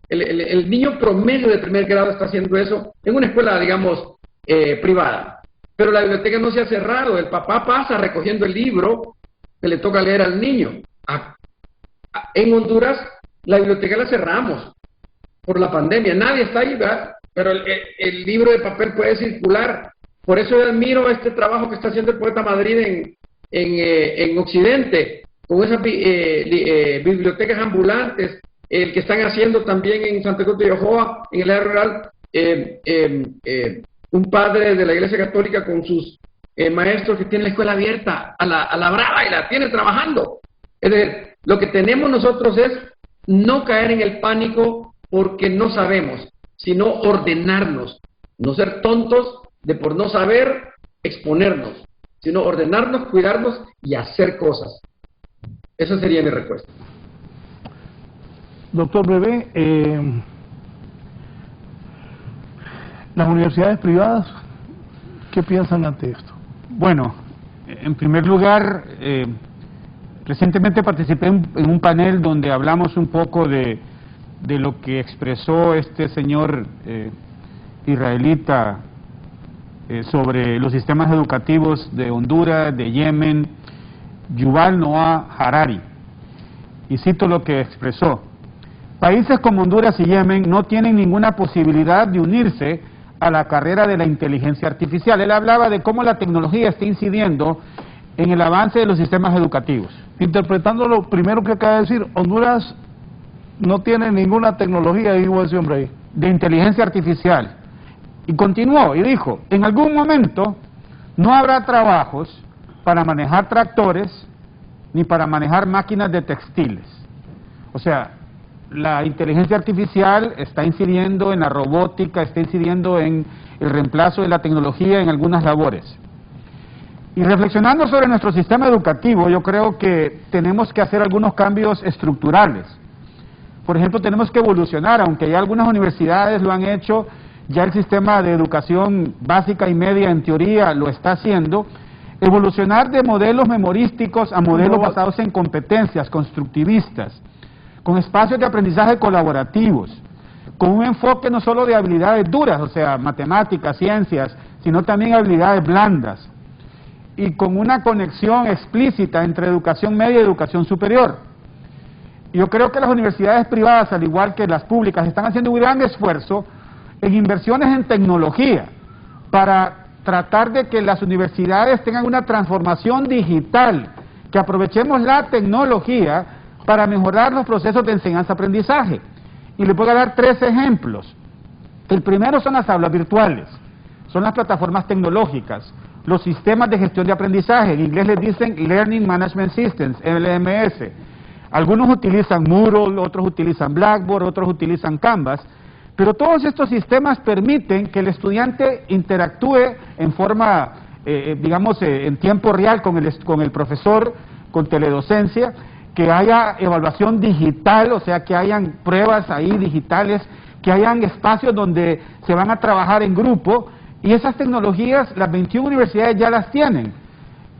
El niño promedio de primer grado está haciendo eso en una escuela, digamos, privada. Pero la biblioteca no se ha cerrado. El papá pasa recogiendo el libro que le toca leer al niño. En Honduras, la biblioteca la cerramos por la pandemia. Nadie está ahí, ¿verdad? Pero el libro de papel puede circular. Por eso yo admiro este trabajo que está haciendo el Poeta Madrid en Occidente, con esas bibliotecas ambulantes el que están haciendo también en Santa Cruz de Ojoa, en el área rural, un padre de la Iglesia Católica con sus maestros que tiene la escuela abierta a la brava y la tiene trabajando. Es decir, lo que tenemos nosotros es no caer en el pánico porque no sabemos, sino ordenarnos, no ser tontos de por no saber exponernos, sino ordenarnos, cuidarnos y hacer cosas. Esa sería mi respuesta. Doctor Bebé, las universidades privadas, ¿qué piensan ante esto? Bueno, en primer lugar, recientemente participé en un panel donde hablamos un poco de lo que expresó este señor israelita sobre los sistemas educativos de Honduras, de Yemen, Yuval Noah Harari. Y cito lo que expresó: países como Honduras y Yemen no tienen ninguna posibilidad de unirse a la carrera de la inteligencia artificial. Él hablaba de cómo la tecnología está incidiendo en el avance de los sistemas educativos. Interpretando lo primero que acaba de decir, Honduras no tiene ninguna tecnología, dijo ese hombre ahí, de inteligencia artificial. Y continuó y dijo: en algún momento no habrá trabajos para manejar tractores ni para manejar máquinas de textiles. O sea, la inteligencia artificial está incidiendo en la robótica, está incidiendo en el reemplazo de la tecnología en algunas labores. Y reflexionando sobre nuestro sistema educativo, yo creo que tenemos que hacer algunos cambios estructurales. Por ejemplo, tenemos que evolucionar, aunque ya algunas universidades lo han hecho, ya el sistema de educación básica y media en teoría lo está haciendo, evolucionar de modelos memorísticos a modelos basados en competencias constructivistas, con espacios de aprendizaje colaborativos, con un enfoque no solo de habilidades duras, o sea, matemáticas, ciencias, sino también habilidades blandas, y con una conexión explícita entre educación media y educación superior. Yo creo que las universidades privadas, al igual que las públicas, están haciendo un gran esfuerzo en inversiones en tecnología para tratar de que las universidades tengan una transformación digital, que aprovechemos la tecnología para mejorar los procesos de enseñanza-aprendizaje. Y les voy a dar 3 ejemplos. El primero son las aulas virtuales, son las plataformas tecnológicas, los sistemas de gestión de aprendizaje, en inglés les dicen Learning Management Systems, LMS. Algunos utilizan Moodle, otros utilizan Blackboard, otros utilizan Canvas, pero todos estos sistemas permiten que el estudiante interactúe en forma, en tiempo real con el profesor, con teledocencia, que haya evaluación digital, o sea, que hayan pruebas ahí digitales, que hayan espacios donde se van a trabajar en grupo, y esas tecnologías las 21 universidades ya las tienen.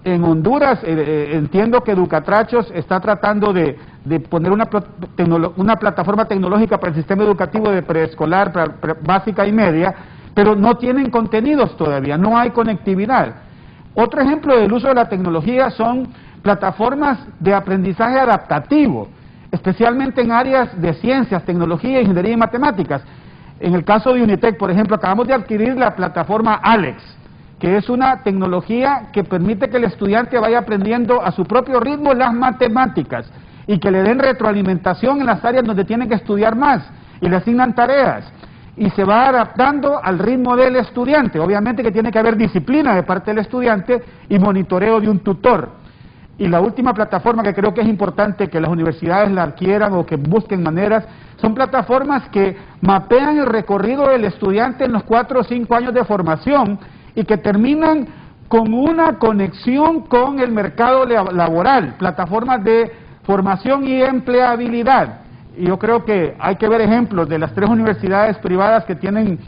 En Honduras entiendo que Educatrachos está tratando de poner una plataforma tecnológica para el sistema educativo de preescolar, básica y media, pero no tienen contenidos todavía, no hay conectividad. Otro ejemplo del uso de la tecnología son plataformas de aprendizaje adaptativo, especialmente en áreas de ciencias, tecnología, ingeniería y matemáticas. En el caso de Unitec, por ejemplo, acabamos de adquirir la plataforma Alex, que es una tecnología que permite que el estudiante vaya aprendiendo a su propio ritmo las matemáticas y que le den retroalimentación en las áreas donde tiene que estudiar más y le asignan tareas y se va adaptando al ritmo del estudiante. Obviamente que tiene que haber disciplina de parte del estudiante y monitoreo de un tutor. Y la última plataforma que creo que es importante que las universidades la adquieran o que busquen maneras, son plataformas que mapean el recorrido del estudiante en los 4 o 5 años de formación y que terminan con una conexión con el mercado laboral, plataformas de formación y empleabilidad. Y yo creo que hay que ver ejemplos de las 3 universidades privadas que tienen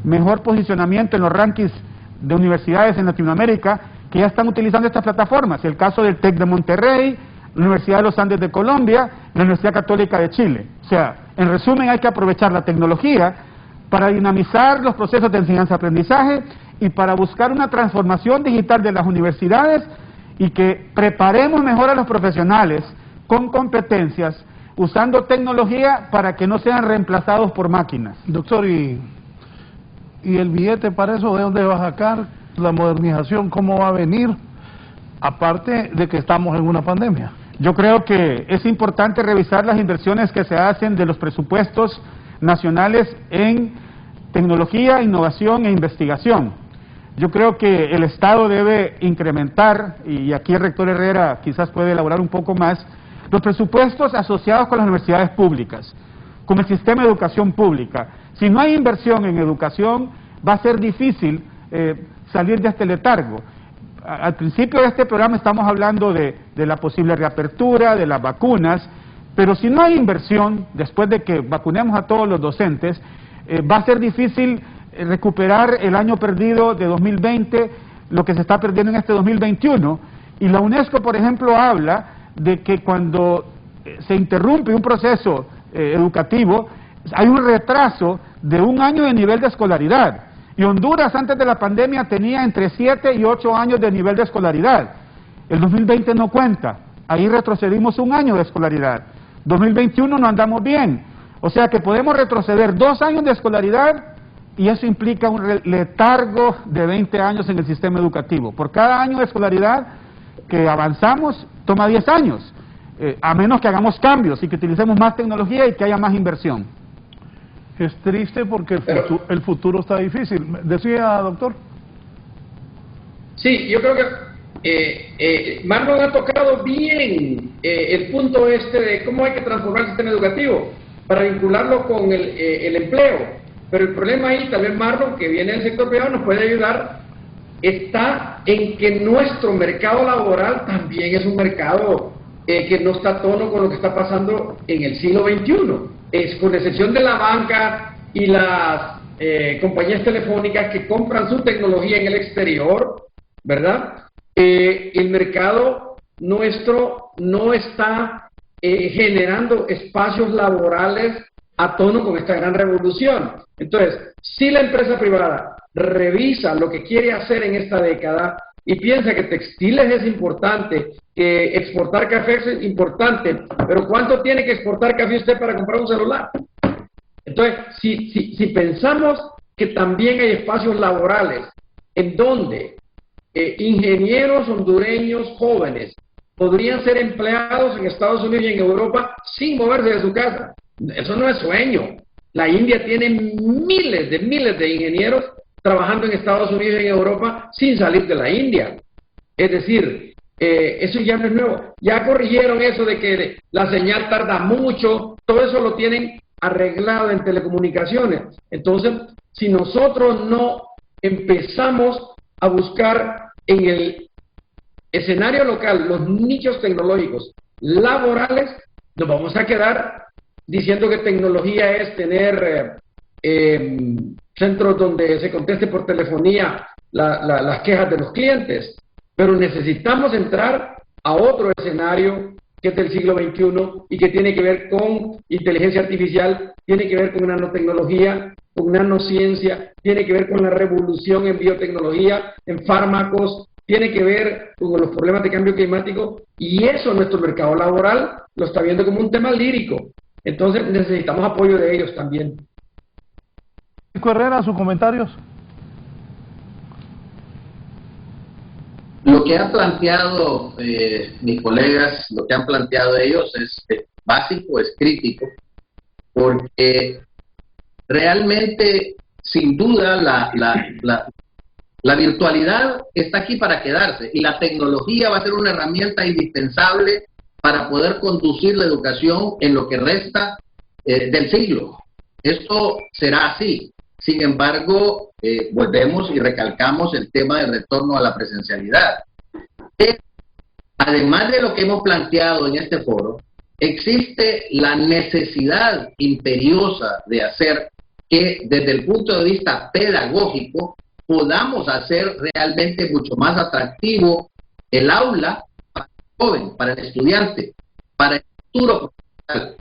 mejor posicionamiento en los rankings de universidades en Latinoamérica, que ya están utilizando estas plataformas. El caso del TEC de Monterrey, la Universidad de los Andes de Colombia, la Universidad Católica de Chile. O sea, en resumen, hay que aprovechar la tecnología para dinamizar los procesos de enseñanza-aprendizaje y para buscar una transformación digital de las universidades y que preparemos mejor a los profesionales con competencias, usando tecnología para que no sean reemplazados por máquinas. Doctor, ¿y el billete para eso de dónde va a sacar? La modernización, ¿cómo va a venir? Aparte de que estamos en una pandemia. Yo creo que es importante revisar las inversiones que se hacen de los presupuestos nacionales en tecnología, innovación e investigación. Yo creo que el Estado debe incrementar, y aquí el rector Herrera quizás puede elaborar un poco más, los presupuestos asociados con las universidades públicas, con el sistema de educación pública. Si no hay inversión en educación, va a ser difícil salir de este letargo. Al principio de este programa estamos hablando de la posible reapertura, de las vacunas, pero si no hay inversión, después de que vacunemos a todos los docentes, va a ser difícil recuperar el año perdido de 2020, lo que se está perdiendo en este 2021. Y la UNESCO, por ejemplo, habla de que cuando se interrumpe un proceso educativo, hay un retraso de 1 año de nivel de escolaridad. Y Honduras antes de la pandemia tenía entre 7 y 8 años de nivel de escolaridad. El 2020 no cuenta, ahí retrocedimos 1 año de escolaridad. 2021 no andamos bien, o sea que podemos retroceder 2 años de escolaridad y eso implica un letargo de 20 años en el sistema educativo. Por cada año de escolaridad que avanzamos, toma 10 años, a menos que hagamos cambios y que utilicemos más tecnología y que haya más inversión. Es triste porque el futuro está difícil. ¿Decía, doctor? Sí, yo creo que Marlon ha tocado bien el punto de cómo hay que transformar el sistema educativo para vincularlo con el empleo. Pero el problema ahí, tal vez Marlon, que viene del sector privado, nos puede ayudar, está en que nuestro mercado laboral también es un mercado que no está a tono con lo que está pasando en el siglo XXI. Con excepción de la banca y las compañías telefónicas que compran su tecnología en el exterior, ¿verdad? El mercado nuestro no está generando espacios laborales a tono con esta gran revolución. Entonces, si la empresa privada revisa lo que quiere hacer en esta década y piensa que textiles es importante, que exportar café es importante, pero ¿cuánto tiene que exportar café usted para comprar un celular? Entonces, si pensamos que también hay espacios laborales en donde ingenieros hondureños jóvenes podrían ser empleados en Estados Unidos y en Europa sin moverse de su casa, eso no es sueño. La India tiene miles de ingenieros trabajando en Estados Unidos y en Europa sin salir de la India. Es decir, eso ya no es nuevo. Ya corrigieron eso de que la señal tarda mucho, todo eso lo tienen arreglado en telecomunicaciones. Entonces, si nosotros no empezamos a buscar en el escenario local los nichos tecnológicos laborales, nos vamos a quedar diciendo que tecnología es tener centros donde se conteste por telefonía las quejas de los clientes, pero necesitamos entrar a otro escenario que es del siglo XXI y que tiene que ver con inteligencia artificial, tiene que ver con nanotecnología, con nanociencia, tiene que ver con la revolución en biotecnología, en fármacos, tiene que ver con los problemas de cambio climático, y eso nuestro mercado laboral lo está viendo como un tema lírico. Entonces necesitamos apoyo de ellos también. Herrera, sus comentarios. Lo que han planteado mis colegas, lo que han planteado ellos es básico, es crítico, porque realmente, sin duda, la virtualidad está aquí para quedarse y la tecnología va a ser una herramienta indispensable para poder conducir la educación en lo que resta del siglo. Esto será así. Sin embargo, volvemos y recalcamos el tema del retorno a la presencialidad. Además de lo que hemos planteado en este foro, existe la necesidad imperiosa de hacer que desde el punto de vista pedagógico podamos hacer realmente mucho más atractivo el aula para el joven, para el estudiante, para el futuro profesional.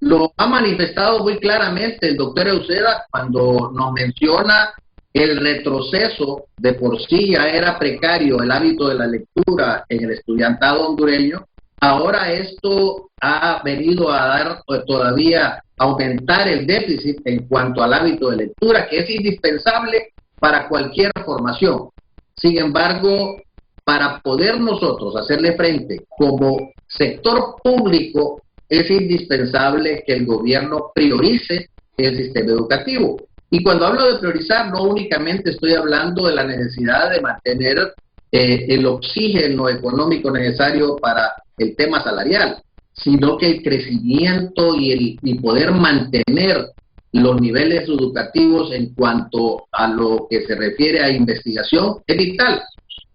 Lo ha manifestado muy claramente el doctor Euseda cuando nos menciona el retroceso. De por sí ya era precario el hábito de la lectura en el estudiantado hondureño. Ahora esto ha venido a dar todavía aumentar el déficit en cuanto al hábito de lectura, que es indispensable para cualquier formación. Sin embargo, para poder nosotros hacerle frente como sector público, es indispensable que el gobierno priorice el sistema educativo. Y cuando hablo de priorizar, no únicamente estoy hablando de la necesidad de mantener el oxígeno económico necesario para el tema salarial, sino que el crecimiento y poder mantener los niveles educativos en cuanto a lo que se refiere a investigación es vital.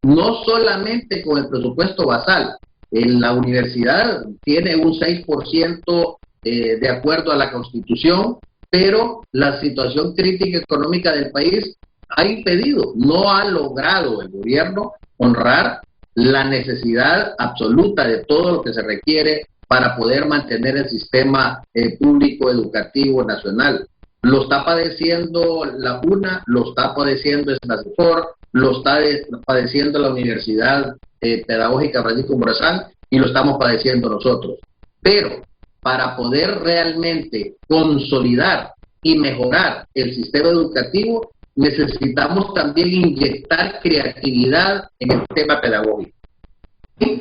No solamente con el presupuesto basal. La universidad tiene un 6% de acuerdo a la Constitución, pero la situación crítica económica del país ha impedido, no ha logrado el gobierno honrar la necesidad absoluta de todo lo que se requiere para poder mantener el sistema público educativo nacional. Lo está padeciendo la UNA, lo está padeciendo SNACEFOR, lo está padeciendo la Universidad Pedagógica Francisco Morazán y lo estamos padeciendo nosotros. Pero para poder realmente consolidar y mejorar el sistema educativo, necesitamos también inyectar creatividad en el tema pedagógico.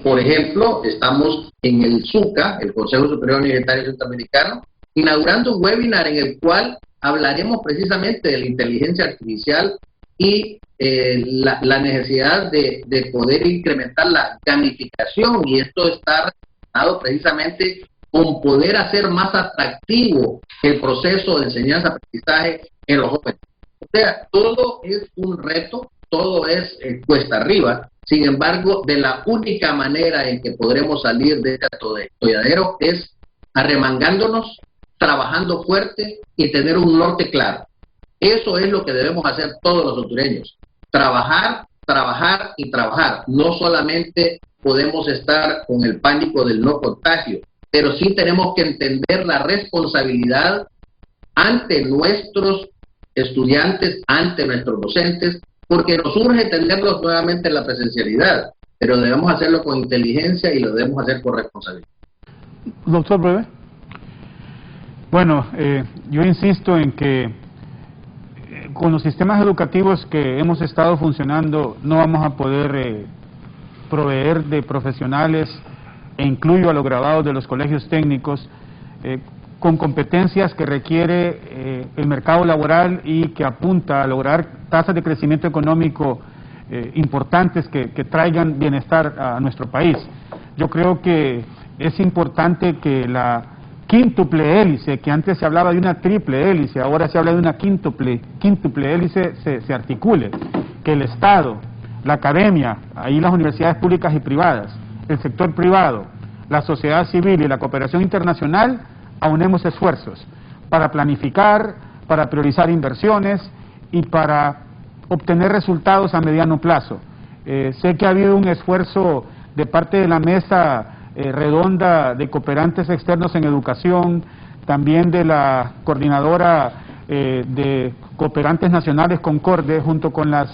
Por ejemplo, estamos en el SUCA, el Consejo Superior Universitario Centroamericano, inaugurando un webinar en el cual hablaremos precisamente de la inteligencia artificial y la necesidad de poder incrementar la gamificación, y esto está relacionado precisamente con poder hacer más atractivo el proceso de enseñanza-aprendizaje en los jóvenes. O sea, todo es un reto, todo es cuesta arriba. Sin embargo, de la única manera en que podremos salir de este atolladero es arremangándonos, trabajando fuerte y tener un norte claro. Eso es lo que debemos hacer todos los hondureños. Trabajar, trabajar y trabajar. No solamente podemos estar con el pánico del no contagio, pero sí tenemos que entender la responsabilidad ante nuestros estudiantes, ante nuestros docentes, porque nos urge tenerlos nuevamente en la presencialidad, pero debemos hacerlo con inteligencia y lo debemos hacer con responsabilidad. Doctor Breve. Bueno, yo insisto en que con los sistemas educativos que hemos estado funcionando no vamos a poder proveer de profesionales, e incluyo a los graduados de los colegios técnicos, con competencias que requiere el mercado laboral y que apunta a lograr tasas de crecimiento económico importantes que traigan bienestar a nuestro país. Yo creo que es importante que la quíntuple hélice, que antes se hablaba de una triple hélice, ahora se habla de una quíntuple hélice, se articule, que el Estado, la academia, ahí las universidades públicas y privadas, el sector privado, la sociedad civil y la cooperación internacional, aunemos esfuerzos para planificar, para priorizar inversiones y para obtener resultados a mediano plazo. Sé que ha habido un esfuerzo de parte de la mesa redonda de cooperantes externos en educación, también de la coordinadora de cooperantes nacionales Concorde, junto con las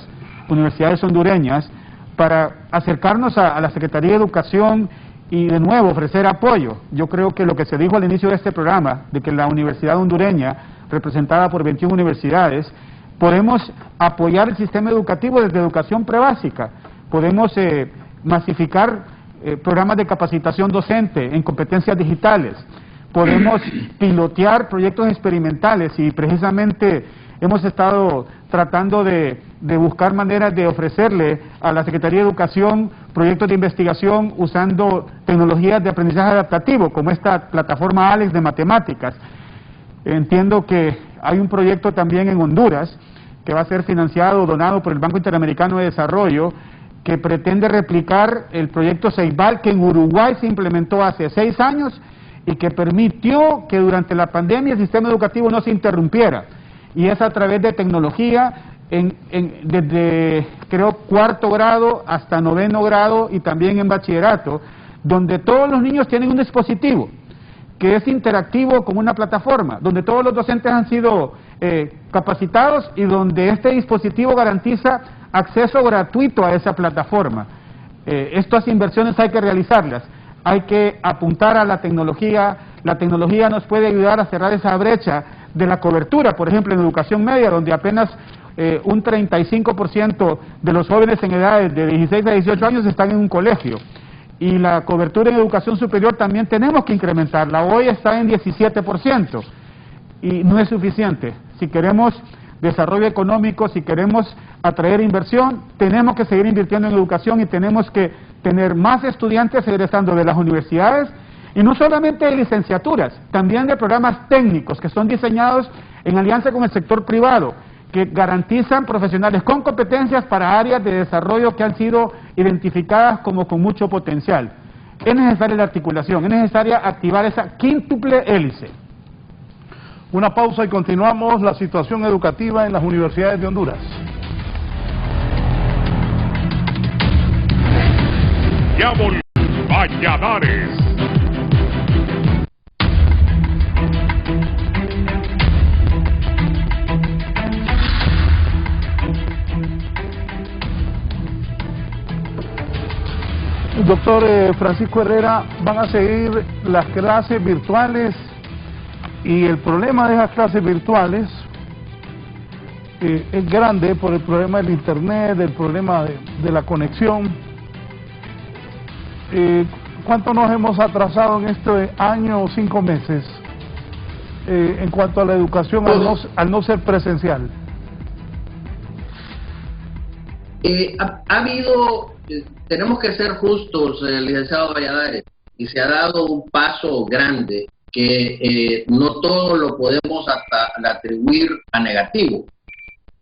universidades hondureñas, para acercarnos a la Secretaría de Educación y de nuevo ofrecer apoyo. Yo creo que lo que se dijo al inicio de este programa, de que la universidad hondureña, representada por 21 universidades, podemos apoyar el sistema educativo desde educación prebásica, podemos masificar programas de capacitación docente en competencias digitales, podemos pilotear proyectos experimentales y precisamente hemos estado tratando de buscar maneras de ofrecerle a la Secretaría de Educación proyectos de investigación usando tecnologías de aprendizaje adaptativo, como esta plataforma ALEX de matemáticas. Entiendo que hay un proyecto también en Honduras que va a ser financiado o donado por el Banco Interamericano de Desarrollo, que pretende replicar el proyecto Ceibal, que en Uruguay se implementó hace 6 años y que permitió que durante la pandemia el sistema educativo no se interrumpiera. Y es a través de tecnología, desde creo 4º grado hasta 9º grado y también en bachillerato, donde todos los niños tienen un dispositivo que es interactivo con una plataforma, donde todos los docentes han sido capacitados y donde este dispositivo garantiza acceso gratuito a esa plataforma. Estas inversiones hay que realizarlas, hay que apuntar a la tecnología nos puede ayudar a cerrar esa brecha de la cobertura, por ejemplo, en educación media, donde apenas un 35% de los jóvenes en edades de 16 a 18 años están en un colegio. Y la cobertura en educación superior también tenemos que incrementarla. Hoy está en 17% y no es suficiente. Si queremos desarrollo económico, si queremos atraer inversión, tenemos que seguir invirtiendo en educación y tenemos que tener más estudiantes egresando de las universidades, y no solamente de licenciaturas, también de programas técnicos que son diseñados en alianza con el sector privado, que garantizan profesionales con competencias para áreas de desarrollo que han sido identificadas como con mucho potencial. Es necesaria la articulación, es necesaria activar esa quíntuple hélice. Una pausa y continuamos la situación educativa en las universidades de Honduras. Ya volvió Valladares. Doctor Francisco Herrera, van a seguir las clases virtuales y el problema de esas clases virtuales es grande por el problema del internet, el problema de la conexión. ¿Cuánto nos hemos atrasado en este año o 5 meses en cuanto a la educación al no ser presencial? Ha habido, tenemos que ser justos, licenciado Valladares, y se ha dado un paso grande que no todo lo podemos atribuir a negativo.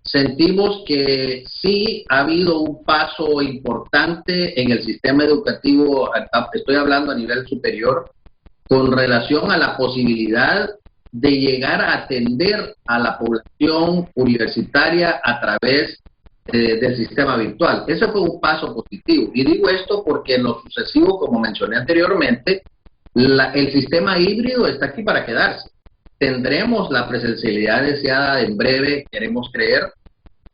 Sentimos que sí ha habido un paso importante en el sistema educativo, estoy hablando a nivel superior, con relación a la posibilidad de llegar a atender a la población universitaria a través del sistema virtual. Ese fue un paso positivo. Y digo esto porque en lo sucesivo, como mencioné anteriormente, el sistema híbrido está aquí para quedarse. Tendremos la presencialidad deseada en breve, queremos creer.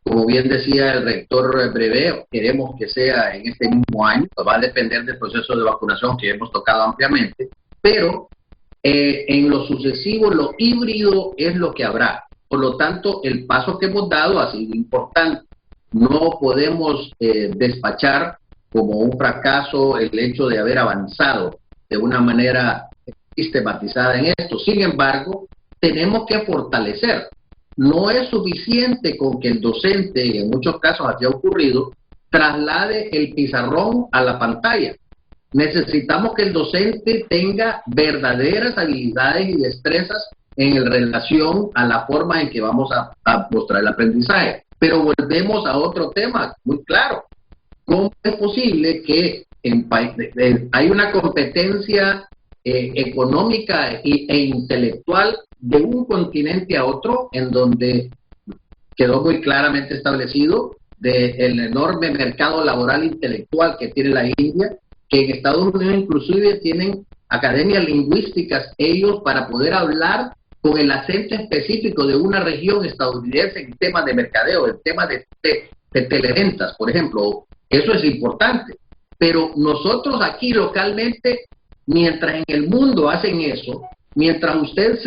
Como bien decía el rector Brevé, queremos que sea en este mismo año. Va a depender del proceso de vacunación que hemos tocado ampliamente, pero en lo sucesivo, lo híbrido es lo que habrá. Por lo tanto, el paso que hemos dado ha sido importante. No podemos despachar como un fracaso el hecho de haber avanzado de una manera sistematizada en esto. Sin embargo, tenemos que fortalecer. No es suficiente con que el docente, y en muchos casos así ha ocurrido, traslade el pizarrón a la pantalla. Necesitamos que el docente tenga verdaderas habilidades y destrezas en relación a la forma en que vamos a mostrar el aprendizaje. Pero volvemos a otro tema muy claro. ¿Cómo es posible que hay una competencia económica e intelectual de un continente a otro, en donde quedó muy claramente establecido del enorme mercado laboral intelectual que tiene la India, que en Estados Unidos inclusive tienen academias lingüísticas ellos para poder hablar con el acento específico de una región estadounidense en temas de mercadeo, en temas de televentas, por ejemplo? Eso es importante. Pero nosotros aquí localmente, mientras en el mundo hacen eso, mientras usted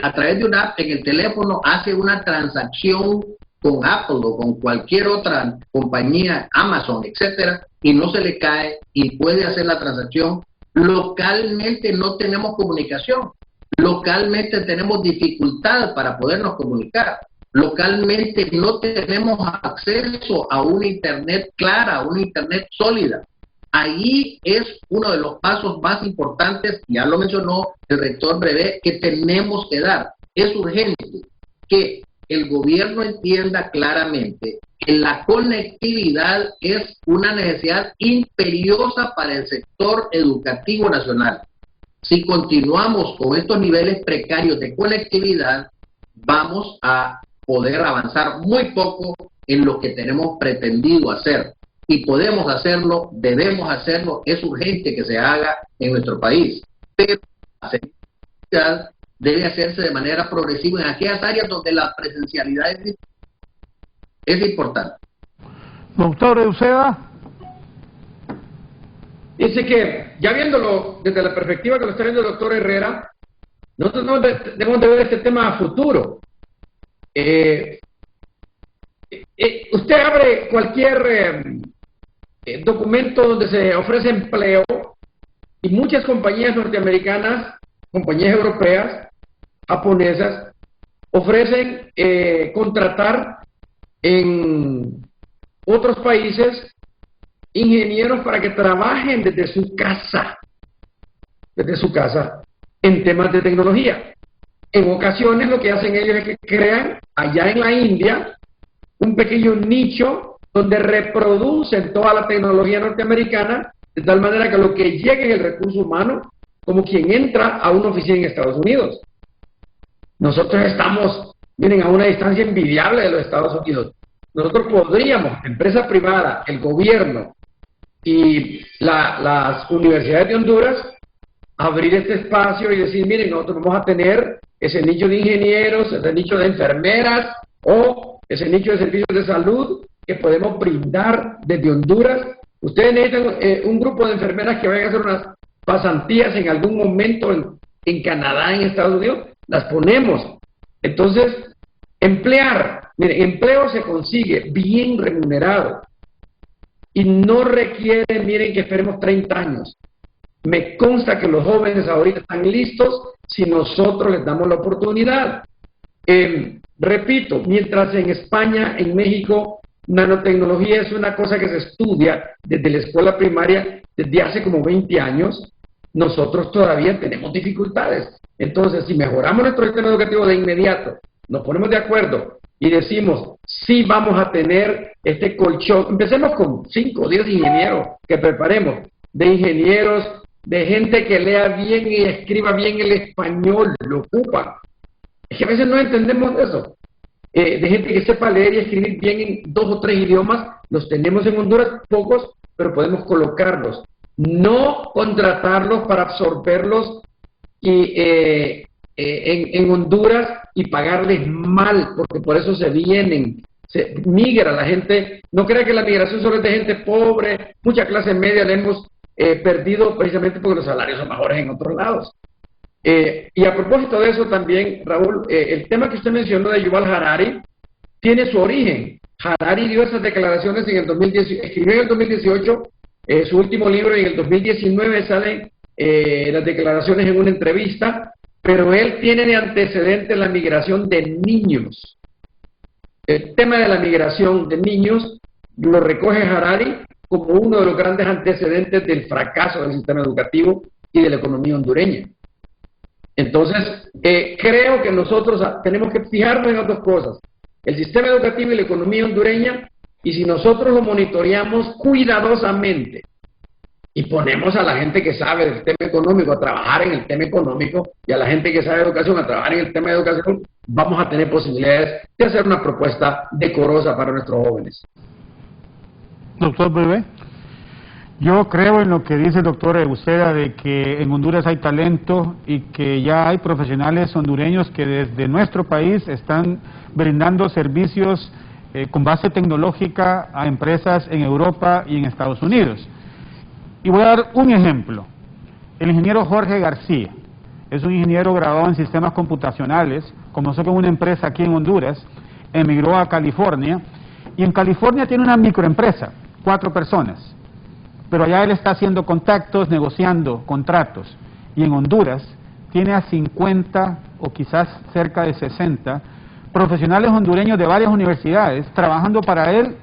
a través de una app en el teléfono hace una transacción con Apple o con cualquier otra compañía, Amazon, etcétera, y no se le cae y puede hacer la transacción, localmente no tenemos comunicación. Localmente tenemos dificultad para podernos comunicar. Localmente no tenemos acceso a una internet clara, a una internet sólida. Ahí es uno de los pasos más importantes, ya lo mencionó el rector Brevé, que tenemos que dar. Es urgente que el gobierno entienda claramente que la conectividad es una necesidad imperiosa para el sector educativo nacional. Si continuamos con estos niveles precarios de conectividad, vamos a poder avanzar muy poco en lo que tenemos pretendido hacer. Y podemos hacerlo, debemos hacerlo, es urgente que se haga en nuestro país. Pero la seguridad debe hacerse de manera progresiva en aquellas áreas donde la presencialidad es importante. Doctor Euseda. Dice que, ya viéndolo desde la perspectiva que lo está viendo el doctor Herrera, nosotros no debemos de ver este tema a futuro. Usted abre cualquier documento donde se ofrece empleo y muchas compañías norteamericanas, compañías europeas, japonesas, ofrecen contratar en otros países ingenieros para que trabajen desde su casa en temas de tecnología. En ocasiones lo que hacen ellos es que crean allá en la India un pequeño nicho donde reproducen toda la tecnología norteamericana, de tal manera que lo que llegue es el recurso humano como quien entra a una oficina en Estados Unidos. Nosotros estamos, miren, a una distancia envidiable de los Estados Unidos. Nosotros podríamos, empresa privada, el gobierno y las universidades de Honduras, abrir este espacio y decir, miren, nosotros vamos a tener ese nicho de ingenieros, ese nicho de enfermeras o ese nicho de servicios de salud que podemos brindar desde Honduras. Ustedes necesitan un grupo de enfermeras que vayan a hacer unas pasantías en algún momento en Canadá, en Estados Unidos, las ponemos. Entonces, emplear, miren, empleo se consigue bien remunerado y no requiere, miren, que esperemos 30 años. Me consta que los jóvenes ahorita están listos si nosotros les damos la oportunidad. Repito, mientras en España, en México, nanotecnología es una cosa que se estudia desde la escuela primaria desde hace como 20 años, nosotros todavía tenemos dificultades. Entonces, si mejoramos nuestro sistema educativo de inmediato, nos ponemos de acuerdo y decimos, sí vamos a tener este colchón, empecemos con 5 o 10 ingenieros que preparemos, de ingenieros, de gente que lea bien y escriba bien el español, lo ocupan. Es que a veces no entendemos eso. De gente que sepa leer y escribir bien en 2 o 3 idiomas, los tenemos en Honduras, pocos, pero podemos colocarlos. No contratarlos para absorberlos y, en Honduras y pagarles mal, porque por eso se vienen, se migra la gente. No crea que la migración solo es de gente pobre, mucha clase media la hemos perdido precisamente porque los salarios son mejores en otros lados. Y a propósito de eso también, Raúl, el tema que usted mencionó de Yuval Harari tiene su origen. Harari dio esas declaraciones en el 2018, escribió en el 2018 su último libro, y en el 2019 salen las declaraciones en una entrevista, pero él tiene de antecedente la migración de niños. El tema de la migración de niños lo recoge Harari como uno de los grandes antecedentes del fracaso del sistema educativo y de la economía hondureña. Entonces, creo que nosotros tenemos que fijarnos en las dos cosas, el sistema educativo y la economía hondureña, y si nosotros lo monitoreamos cuidadosamente y ponemos a la gente que sabe del tema económico a trabajar en el tema económico y a la gente que sabe de educación a trabajar en el tema de educación, vamos a tener posibilidades de hacer una propuesta decorosa para nuestros jóvenes. Doctor Bebé. Yo creo en lo que dice el doctor Uceda de que en Honduras hay talento y que ya hay profesionales hondureños que desde nuestro país están brindando servicios con base tecnológica a empresas en Europa y en Estados Unidos. Y voy a dar un ejemplo. El ingeniero Jorge García es un ingeniero graduado en sistemas computacionales, comenzó con una empresa aquí en Honduras, emigró a California y en California tiene una microempresa, 4 personas. Pero allá él está haciendo contactos, negociando contratos. Y en Honduras tiene a 50 o quizás cerca de 60 profesionales hondureños de varias universidades trabajando para él,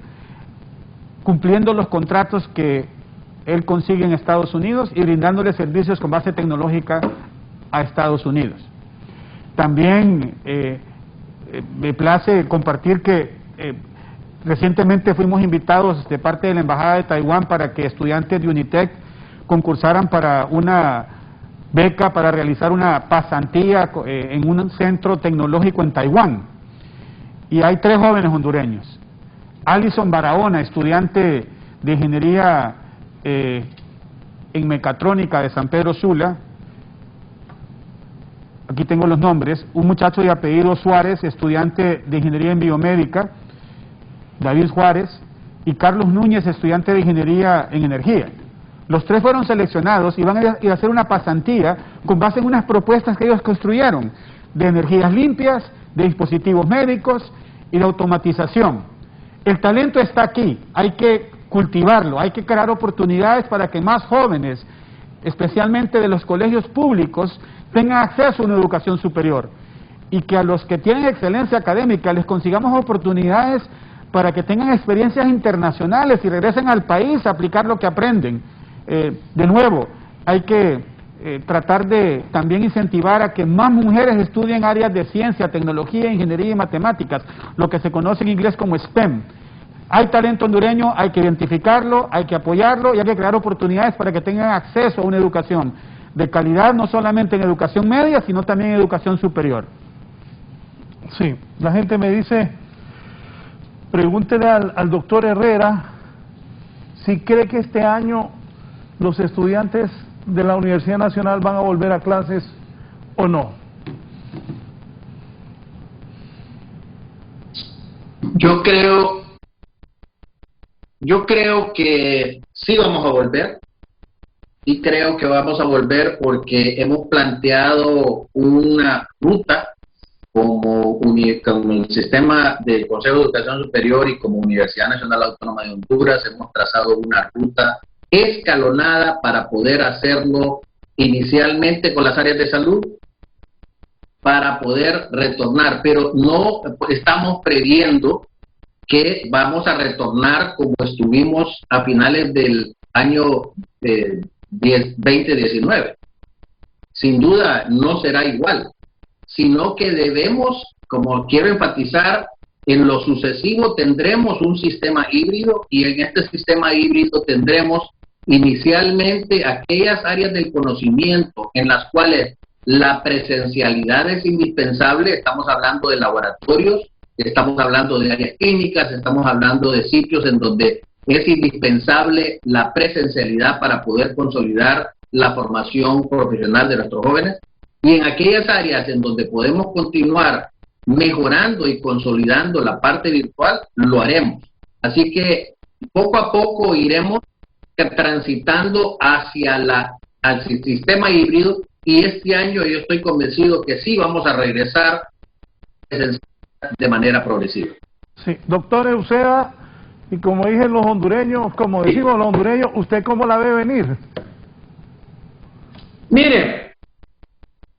cumpliendo los contratos que él consigue en Estados Unidos y brindándole servicios con base tecnológica a Estados Unidos. También me place compartir que recientemente fuimos invitados de parte de la Embajada de Taiwán para que estudiantes de UNITEC concursaran para una beca para realizar una pasantía en un centro tecnológico en Taiwán. Y hay 3 jóvenes hondureños. Alison Barahona, estudiante de ingeniería en mecatrónica de San Pedro Sula. Aquí tengo los nombres. Un muchacho de apellido Suárez, estudiante de ingeniería en biomédica, David Juárez, y Carlos Núñez, estudiante de ingeniería en energía. Los 3 fueron seleccionados y van a ir a hacer una pasantía con base en unas propuestas que ellos construyeron de energías limpias, de dispositivos médicos y de automatización. El talento está aquí, hay que cultivarlo, hay que crear oportunidades para que más jóvenes, especialmente de los colegios públicos, tengan acceso a una educación superior y que a los que tienen excelencia académica les consigamos oportunidades para que tengan experiencias internacionales y regresen al país a aplicar lo que aprenden. De nuevo, hay que tratar de también incentivar a que más mujeres estudien áreas de ciencia, tecnología, ingeniería y matemáticas, lo que se conoce en inglés como STEM. Hay talento hondureño, hay que identificarlo, hay que apoyarlo y hay que crear oportunidades para que tengan acceso a una educación de calidad, no solamente en educación media, sino también en educación superior. Sí, la gente me dice, pregúntele al doctor Herrera si cree que este año los estudiantes de la Universidad Nacional van a volver a clases o no. Yo creo que sí vamos a volver, y creo que vamos a volver porque hemos planteado una ruta como el sistema del Consejo de Educación Superior y como Universidad Nacional Autónoma de Honduras. Hemos trazado una ruta escalonada para poder hacerlo inicialmente con las áreas de salud, para poder retornar, pero no estamos previendo que vamos a retornar como estuvimos a finales del año 2019. Sin duda no será igual, sino que debemos, como quiero enfatizar, en lo sucesivo tendremos un sistema híbrido, y en este sistema híbrido tendremos inicialmente aquellas áreas del conocimiento en las cuales la presencialidad es indispensable. Estamos hablando de laboratorios, estamos hablando de áreas clínicas, estamos hablando de sitios en donde es indispensable la presencialidad para poder consolidar la formación profesional de nuestros jóvenes. Y en aquellas áreas en donde podemos continuar mejorando y consolidando la parte virtual, lo haremos. Así que poco a poco iremos transitando hacia al sistema híbrido, y este año yo estoy convencido que sí vamos a regresar de manera progresiva. Sí, doctor Eusea, y como dije los hondureños, como decimos los hondureños, ¿usted cómo la ve venir? Mire,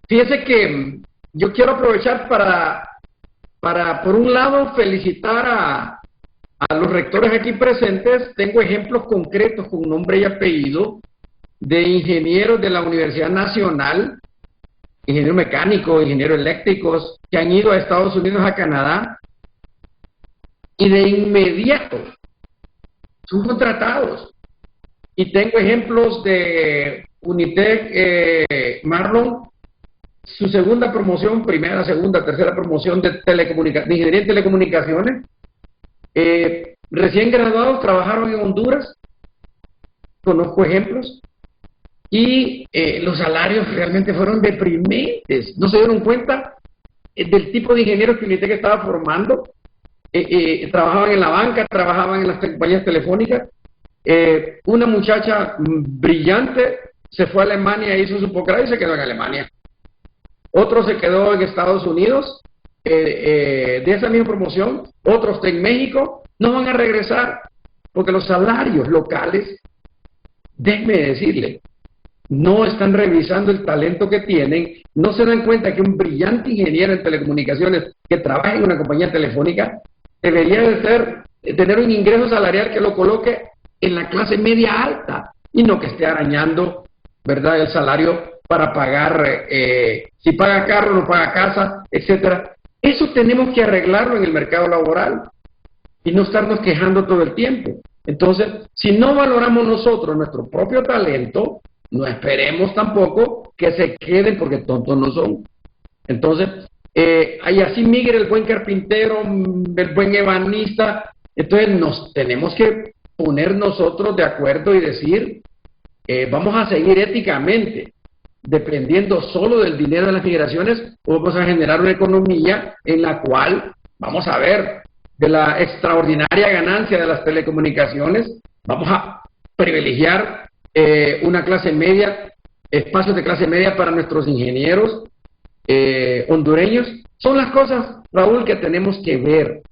fíjese que yo quiero aprovechar para por un lado, felicitar a los rectores aquí presentes. Tengo ejemplos concretos con nombre y apellido de ingenieros de la Universidad Nacional, ingenieros mecánicos, ingenieros eléctricos, que han ido a Estados Unidos, a Canadá, y de inmediato son contratados. Y tengo ejemplos de Unitec Marlon, su segunda promoción, primera, segunda, tercera promoción de ingeniería en telecomunicaciones. Recién graduados, trabajaron en Honduras, conozco ejemplos, y los salarios realmente fueron deprimentes. No se dieron cuenta del tipo de ingenieros que Unitec estaba formando. Trabajaban en la banca, trabajaban en las compañías telefónicas. Una muchacha brillante se fue a Alemania, hizo su posgrado y se quedó en Alemania. Otro se quedó en Estados Unidos, de esa misma promoción. Otros está en México. No van a regresar porque los salarios locales, déjeme decirle, no están revisando el talento que tienen. No se dan cuenta que un brillante ingeniero en telecomunicaciones que trabaja en una compañía telefónica debería de tener un ingreso salarial que lo coloque en la clase media alta, y no que esté arañando, ¿verdad?, el salario para pagar, si paga carro, no paga casa, etcétera. Eso tenemos que arreglarlo en el mercado laboral y no estarnos quejando todo el tiempo. Entonces, si no valoramos nosotros nuestro propio talento, no esperemos tampoco que se queden, porque tontos no son. Entonces, y así migre el buen carpintero, el buen ebanista. Entonces nos tenemos que poner nosotros de acuerdo y decir, vamos a seguir éticamente dependiendo solo del dinero de las migraciones, o vamos a generar una economía en la cual vamos a ver de la extraordinaria ganancia de las telecomunicaciones, vamos a privilegiar una clase media, espacios de clase media para nuestros ingenieros hondureños. Son las cosas, Raúl, que tenemos que ver.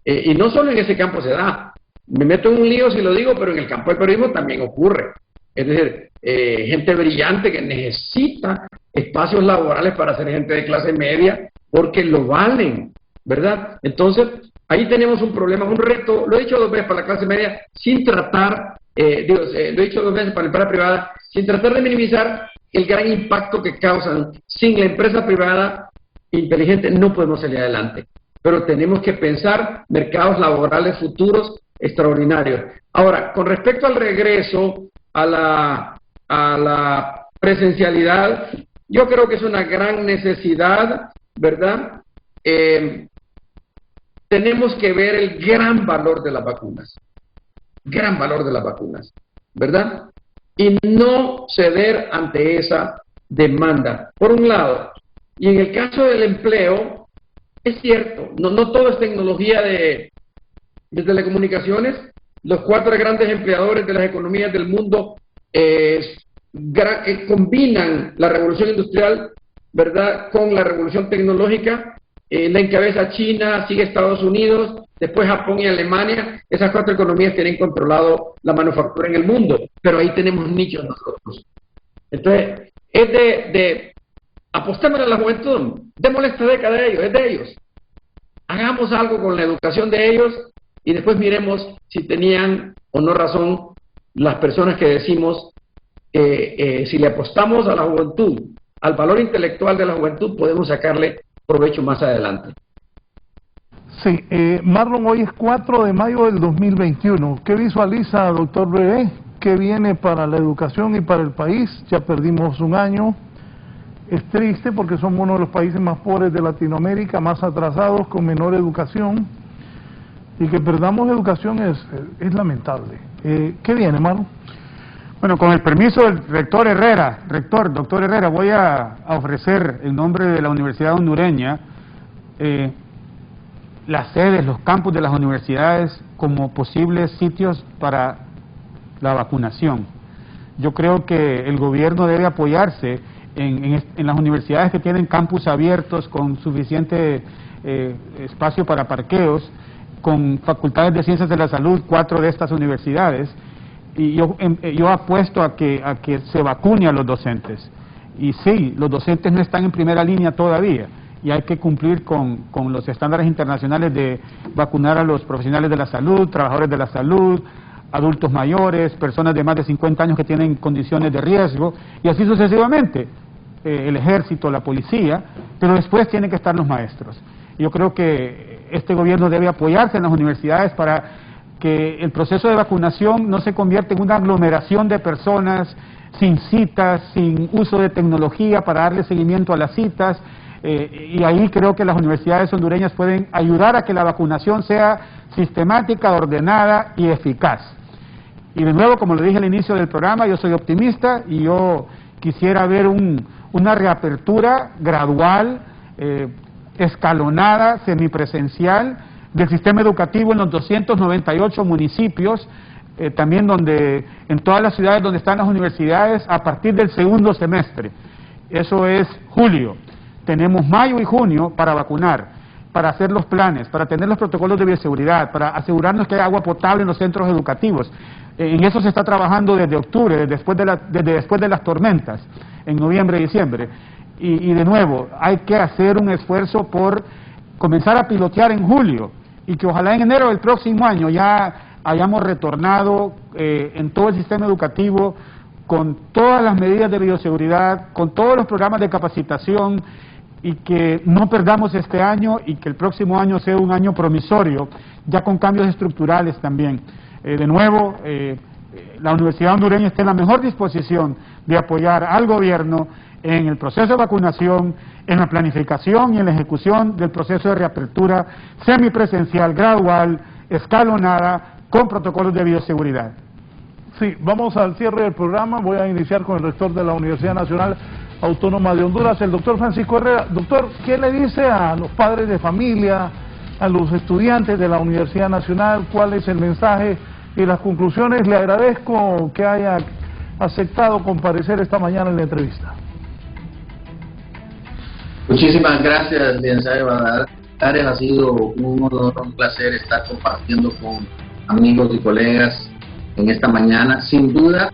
Y no solo en ese campo se da. Me meto en un lío si lo digo, pero en el campo del periodismo también ocurre. Es decir, gente brillante que necesita espacios laborales para ser gente de clase media porque lo valen, ¿verdad? Entonces, ahí tenemos un problema, un reto, lo he dicho 2 veces para la clase media, sin tratar, lo he dicho 2 veces para la empresa privada, sin tratar de minimizar el gran impacto que causan. Sin la empresa privada inteligente no podemos salir adelante, pero tenemos que pensar mercados laborales futuros extraordinarios. Ahora, con respecto al regreso a la presencialidad, yo creo que es una gran necesidad, ¿verdad? Tenemos que ver el gran valor de las vacunas, ¿verdad? Y no ceder ante esa demanda, por un lado. Y en el caso del empleo, es cierto, no todo es tecnología de telecomunicaciones. Los 4 grandes empleadores de las economías del mundo combinan la revolución industrial, ¿verdad?, con la revolución tecnológica. La encabeza China, sigue Estados Unidos, después Japón y Alemania. Esas 4 economías tienen controlado la manufactura en el mundo, pero ahí tenemos nichos nosotros. Entonces, es apostemos a la juventud, démosle esta década a ellos, es de ellos. Hagamos algo con la educación de ellos y después miremos si tenían o no razón las personas que decimos si le apostamos a la juventud, al valor intelectual de la juventud, podemos sacarle provecho más adelante. Sí, Marlon, hoy es 4 de mayo del 2021. ¿Qué visualiza, doctor Bebé? ¿Qué viene para la educación y para el país? Ya perdimos un año. Es triste porque somos uno de los países más pobres de Latinoamérica, más atrasados, con menor educación. Y que perdamos educación es lamentable. ¿Qué viene, Marlon? Bueno, con el permiso del rector Herrera, doctor Herrera, voy a ofrecer en nombre de la Universidad Hondureña las sedes, los campus de las universidades como posibles sitios para la vacunación. Yo creo que el gobierno debe apoyarse en las universidades que tienen campus abiertos con suficiente espacio para parqueos, con facultades de ciencias de la salud, 4 de estas universidades. Y yo apuesto a que se vacune a los docentes. Y sí, los docentes no están en primera línea todavía, y hay que cumplir con los estándares internacionales de vacunar a los profesionales de la salud, trabajadores de la salud, adultos mayores, personas de más de 50 años que tienen condiciones de riesgo, y así sucesivamente, el ejército, la policía, pero después tienen que estar los maestros. Yo creo que este gobierno debe apoyarse en las universidades para que el proceso de vacunación no se convierta en una aglomeración de personas sin citas, sin uso de tecnología para darle seguimiento a las citas, y ahí creo que las universidades hondureñas pueden ayudar a que la vacunación sea sistemática, ordenada y eficaz. Y de nuevo, como le dije al inicio del programa, yo soy optimista y yo quisiera ver una reapertura gradual, escalonada, semipresencial, del sistema educativo en los 298 municipios, también en todas las ciudades donde están las universidades, a partir del segundo semestre. Eso es julio. Tenemos mayo y junio para vacunar, para hacer los planes, para tener los protocolos de bioseguridad, para asegurarnos que hay agua potable en los centros educativos. En eso se está trabajando desde octubre, desde después de las tormentas, en noviembre y diciembre. Y de nuevo, hay que hacer un esfuerzo por comenzar a pilotear en julio, y que ojalá en enero del próximo año ya hayamos retornado en todo el sistema educativo con todas las medidas de bioseguridad, con todos los programas de capacitación, y que no perdamos este año y que el próximo año sea un año promisorio, ya con cambios estructurales también. De nuevo, la Universidad Hondureña está en la mejor disposición de apoyar al gobierno en el proceso de vacunación, en la planificación y en la ejecución del proceso de reapertura semipresencial, gradual, escalonada, con protocolos de bioseguridad. Sí, vamos al cierre del programa. Voy a iniciar con el rector de la Universidad Nacional Autónoma de Honduras, el doctor Francisco Herrera. Doctor, ¿qué le dice a los padres de familia, a los estudiantes de la Universidad Nacional? ¿Cuál es el mensaje y las conclusiones? Le agradezco que haya aceptado comparecer esta mañana en la entrevista. Muchísimas gracias, licenciado Valladares. Ha sido un honor, un placer estar compartiendo con amigos y colegas en esta mañana. Sin duda,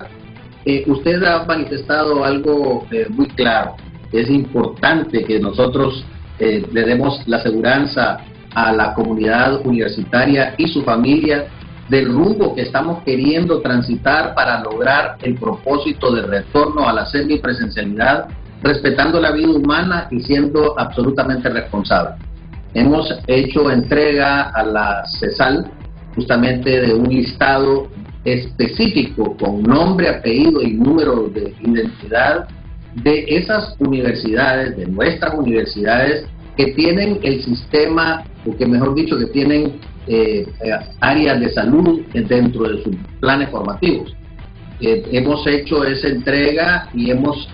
usted ha manifestado algo muy claro. Es importante que nosotros le demos la seguridad a la comunidad universitaria y su familia del rumbo que estamos queriendo transitar para lograr el propósito de retorno a la semipresencialidad, respetando la vida humana y siendo absolutamente responsables. Hemos hecho entrega a la CESAL justamente de un listado específico con nombre, apellido y número de identidad de esas universidades, de nuestras universidades que tienen el sistema, o que mejor dicho, que tienen áreas de salud dentro de sus planes formativos. Hemos hecho esa entrega y hemos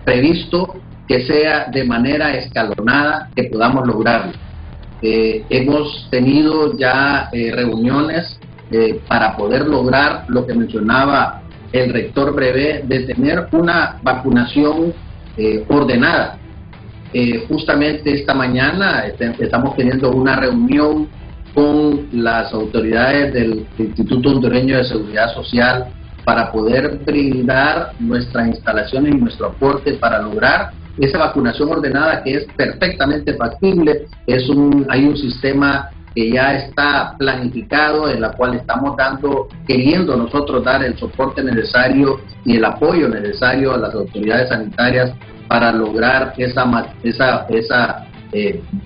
previsto que sea de manera escalonada que podamos lograrlo. Hemos tenido ya reuniones para poder lograr lo que mencionaba el rector Brevé, de tener una vacunación ordenada. Justamente esta mañana estamos teniendo una reunión con las autoridades del Instituto Hondureño de Seguridad Social para poder brindar nuestras instalaciones y nuestro aporte para lograr esa vacunación ordenada que es perfectamente factible. Hay un sistema que ya está planificado, en la cual estamos queriendo nosotros dar el soporte necesario y el apoyo necesario a las autoridades sanitarias para lograr esa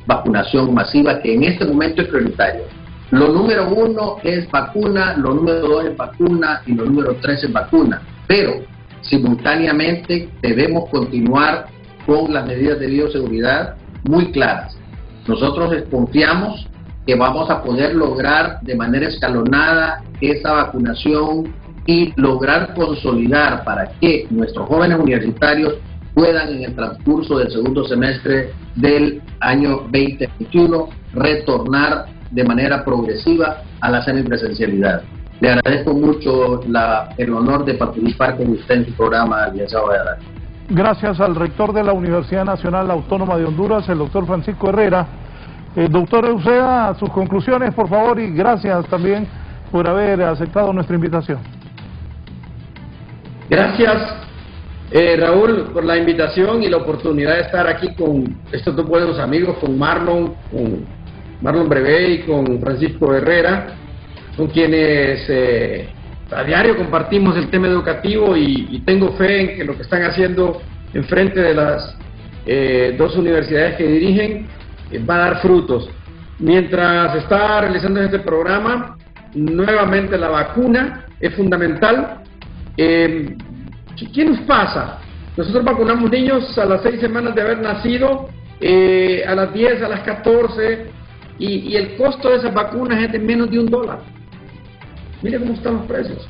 vacunación masiva, que en este momento es prioritario. Lo número 1 es vacuna, lo número 2 es vacuna y lo número 3 es vacuna, pero simultáneamente debemos continuar con las medidas de bioseguridad muy claras. Nosotros confiamos que vamos a poder lograr de manera escalonada esa vacunación y lograr consolidar para que nuestros jóvenes universitarios puedan en el transcurso del segundo semestre del año 2021 retornar de manera progresiva a la semipresencialidad. Le agradezco mucho el honor de participar con usted en su programa, licenciado Valladares. Gracias al rector de la Universidad Nacional Autónoma de Honduras, el doctor Francisco Herrera. Doctor Eusea, sus conclusiones, por favor, y gracias también por haber aceptado nuestra invitación. Gracias, Raúl, por la invitación y la oportunidad de estar aquí con estos dos buenos amigos, con Marlon Brevé y con Francisco Herrera, con quienes a diario compartimos el tema educativo y tengo fe en que lo que están haciendo en frente de las dos universidades que dirigen va a dar frutos. Mientras se está realizando este programa, nuevamente la vacuna es fundamental. ¿Qué nos pasa? Nosotros vacunamos niños a las 6 semanas de haber nacido, a las 10, a las 14, y el costo de esas vacunas es de menos de $1. Mire cómo están los precios.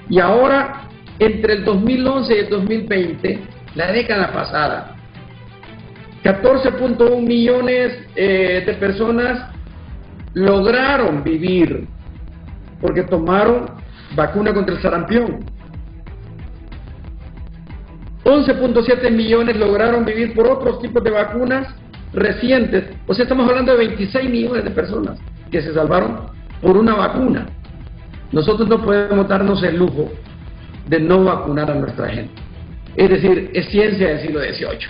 Y ahora, entre el 2011 y el 2020, la década pasada, 14.1 millones de personas lograron vivir porque tomaron vacuna contra el sarampión. 11.7 millones lograron vivir por otros tipos de vacunas recientes. O sea, estamos hablando de 26 millones de personas que se salvaron por una vacuna. Nosotros no podemos darnos el lujo de no vacunar a nuestra gente. Es decir, es ciencia del siglo XVIII,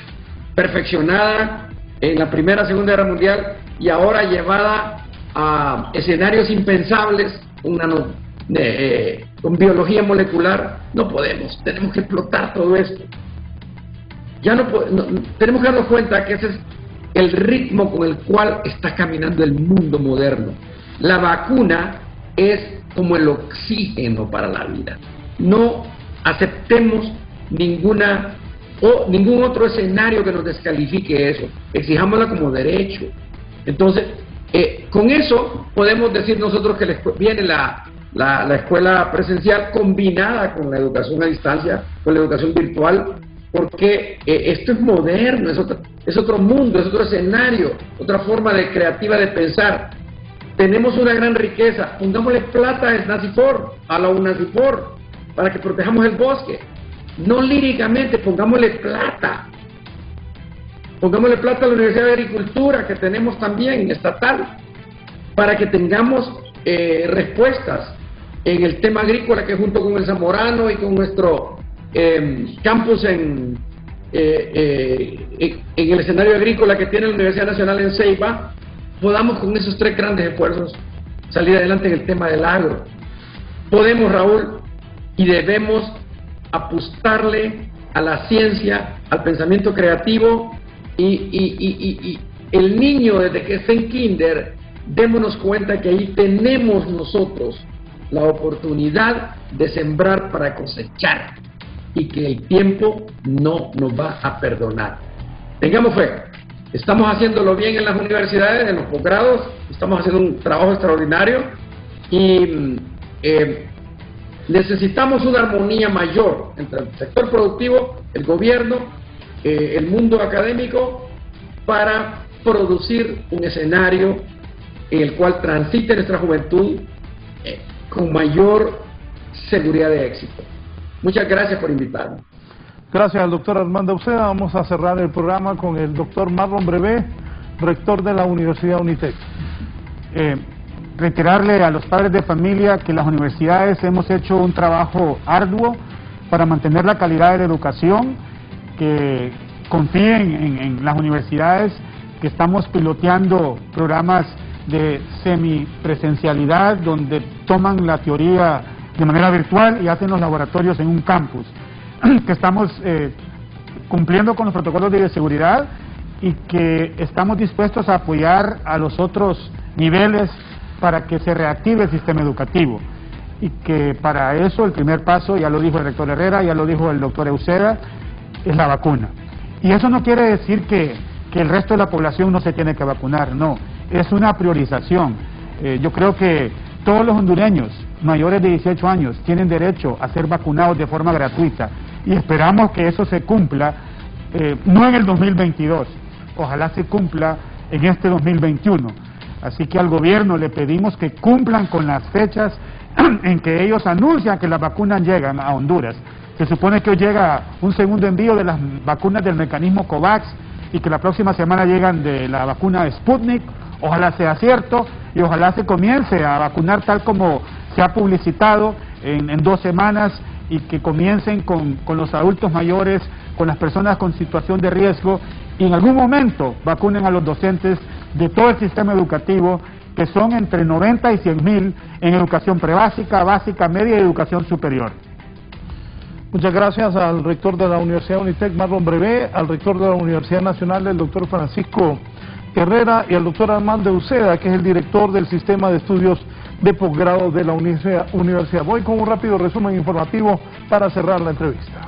perfeccionada en la Primera y Segunda Guerra Mundial y ahora llevada a escenarios impensables con biología molecular. No podemos, tenemos que explotar todo esto. Tenemos que darnos cuenta que ese es el ritmo con el cual está caminando el mundo moderno. La vacuna es como el oxígeno para la vida. No aceptemos ningún otro escenario que nos descalifique eso. Exijámosla como derecho. Entonces, con eso podemos decir nosotros que viene la escuela presencial combinada con la educación a distancia, con la educación virtual, porque esto es moderno, es otro mundo, es otro escenario, otra forma creativa de pensar. Tenemos una gran riqueza, pongámosle plata a SNACIFOR, a la UNACIFOR, para que protejamos el bosque. No líricamente, pongámosle plata. Pongámosle plata a la Universidad de Agricultura, que tenemos también, estatal, para que tengamos respuestas en el tema agrícola, que junto con el Zamorano y con nuestro campus en el escenario agrícola que tiene la Universidad Nacional en Ceiba, podamos con esos 3 grandes esfuerzos salir adelante en el tema del agro. Podemos, Raúl, y debemos apostarle a la ciencia, al pensamiento creativo, y el niño desde que está en kinder, démonos cuenta que ahí tenemos nosotros la oportunidad de sembrar para cosechar, y que el tiempo no nos va a perdonar. Tengamos fe. Estamos haciéndolo bien en las universidades, en los posgrados, estamos haciendo un trabajo extraordinario, y necesitamos una armonía mayor entre el sector productivo, el gobierno, el mundo académico, para producir un escenario en el cual transite nuestra juventud con mayor seguridad de éxito. Muchas gracias por invitarme. Gracias al doctor Armando Uceda. Vamos a cerrar el programa con el doctor Marlon Brevé, rector de la Universidad UNITEC. Reiterarle a los padres de familia que las universidades hemos hecho un trabajo arduo para mantener la calidad de la educación, que confíen en las universidades, que estamos piloteando programas de semipresencialidad donde toman la teoría de manera virtual y hacen los laboratorios en un campus, que estamos cumpliendo con los protocolos de bioseguridad y que estamos dispuestos a apoyar a los otros niveles para que se reactive el sistema educativo, y que para eso el primer paso, ya lo dijo el rector Herrera, ya lo dijo el doctor Uceda, es la vacuna. Y eso no quiere decir que el resto de la población no se tiene que vacunar, no, es una priorización. Yo creo que todos los hondureños mayores de 18 años tienen derecho a ser vacunados de forma gratuita, y esperamos que eso se cumpla, no en el 2022, ojalá se cumpla en este 2021. Así que al gobierno le pedimos que cumplan con las fechas en que ellos anuncian que las vacunas llegan a Honduras. Se supone que hoy llega un segundo envío de las vacunas del mecanismo COVAX, y que la próxima semana llegan de la vacuna Sputnik. Ojalá sea cierto, y ojalá se comience a vacunar tal como se ha publicitado en 2 semanas, y que comiencen con los adultos mayores, con las personas con situación de riesgo, y en algún momento vacunen a los docentes de todo el sistema educativo, que son entre 90 y 100,000 en educación prebásica, básica, media y educación superior. Muchas gracias al rector de la Universidad UNITEC, Marlon Brevé, al rector de la Universidad Nacional, el doctor Francisco Herrera, y al doctor Armando Uceda, que es el director del Sistema de Estudios de Posgrado de la Universidad. Voy con un rápido resumen informativo para cerrar la entrevista.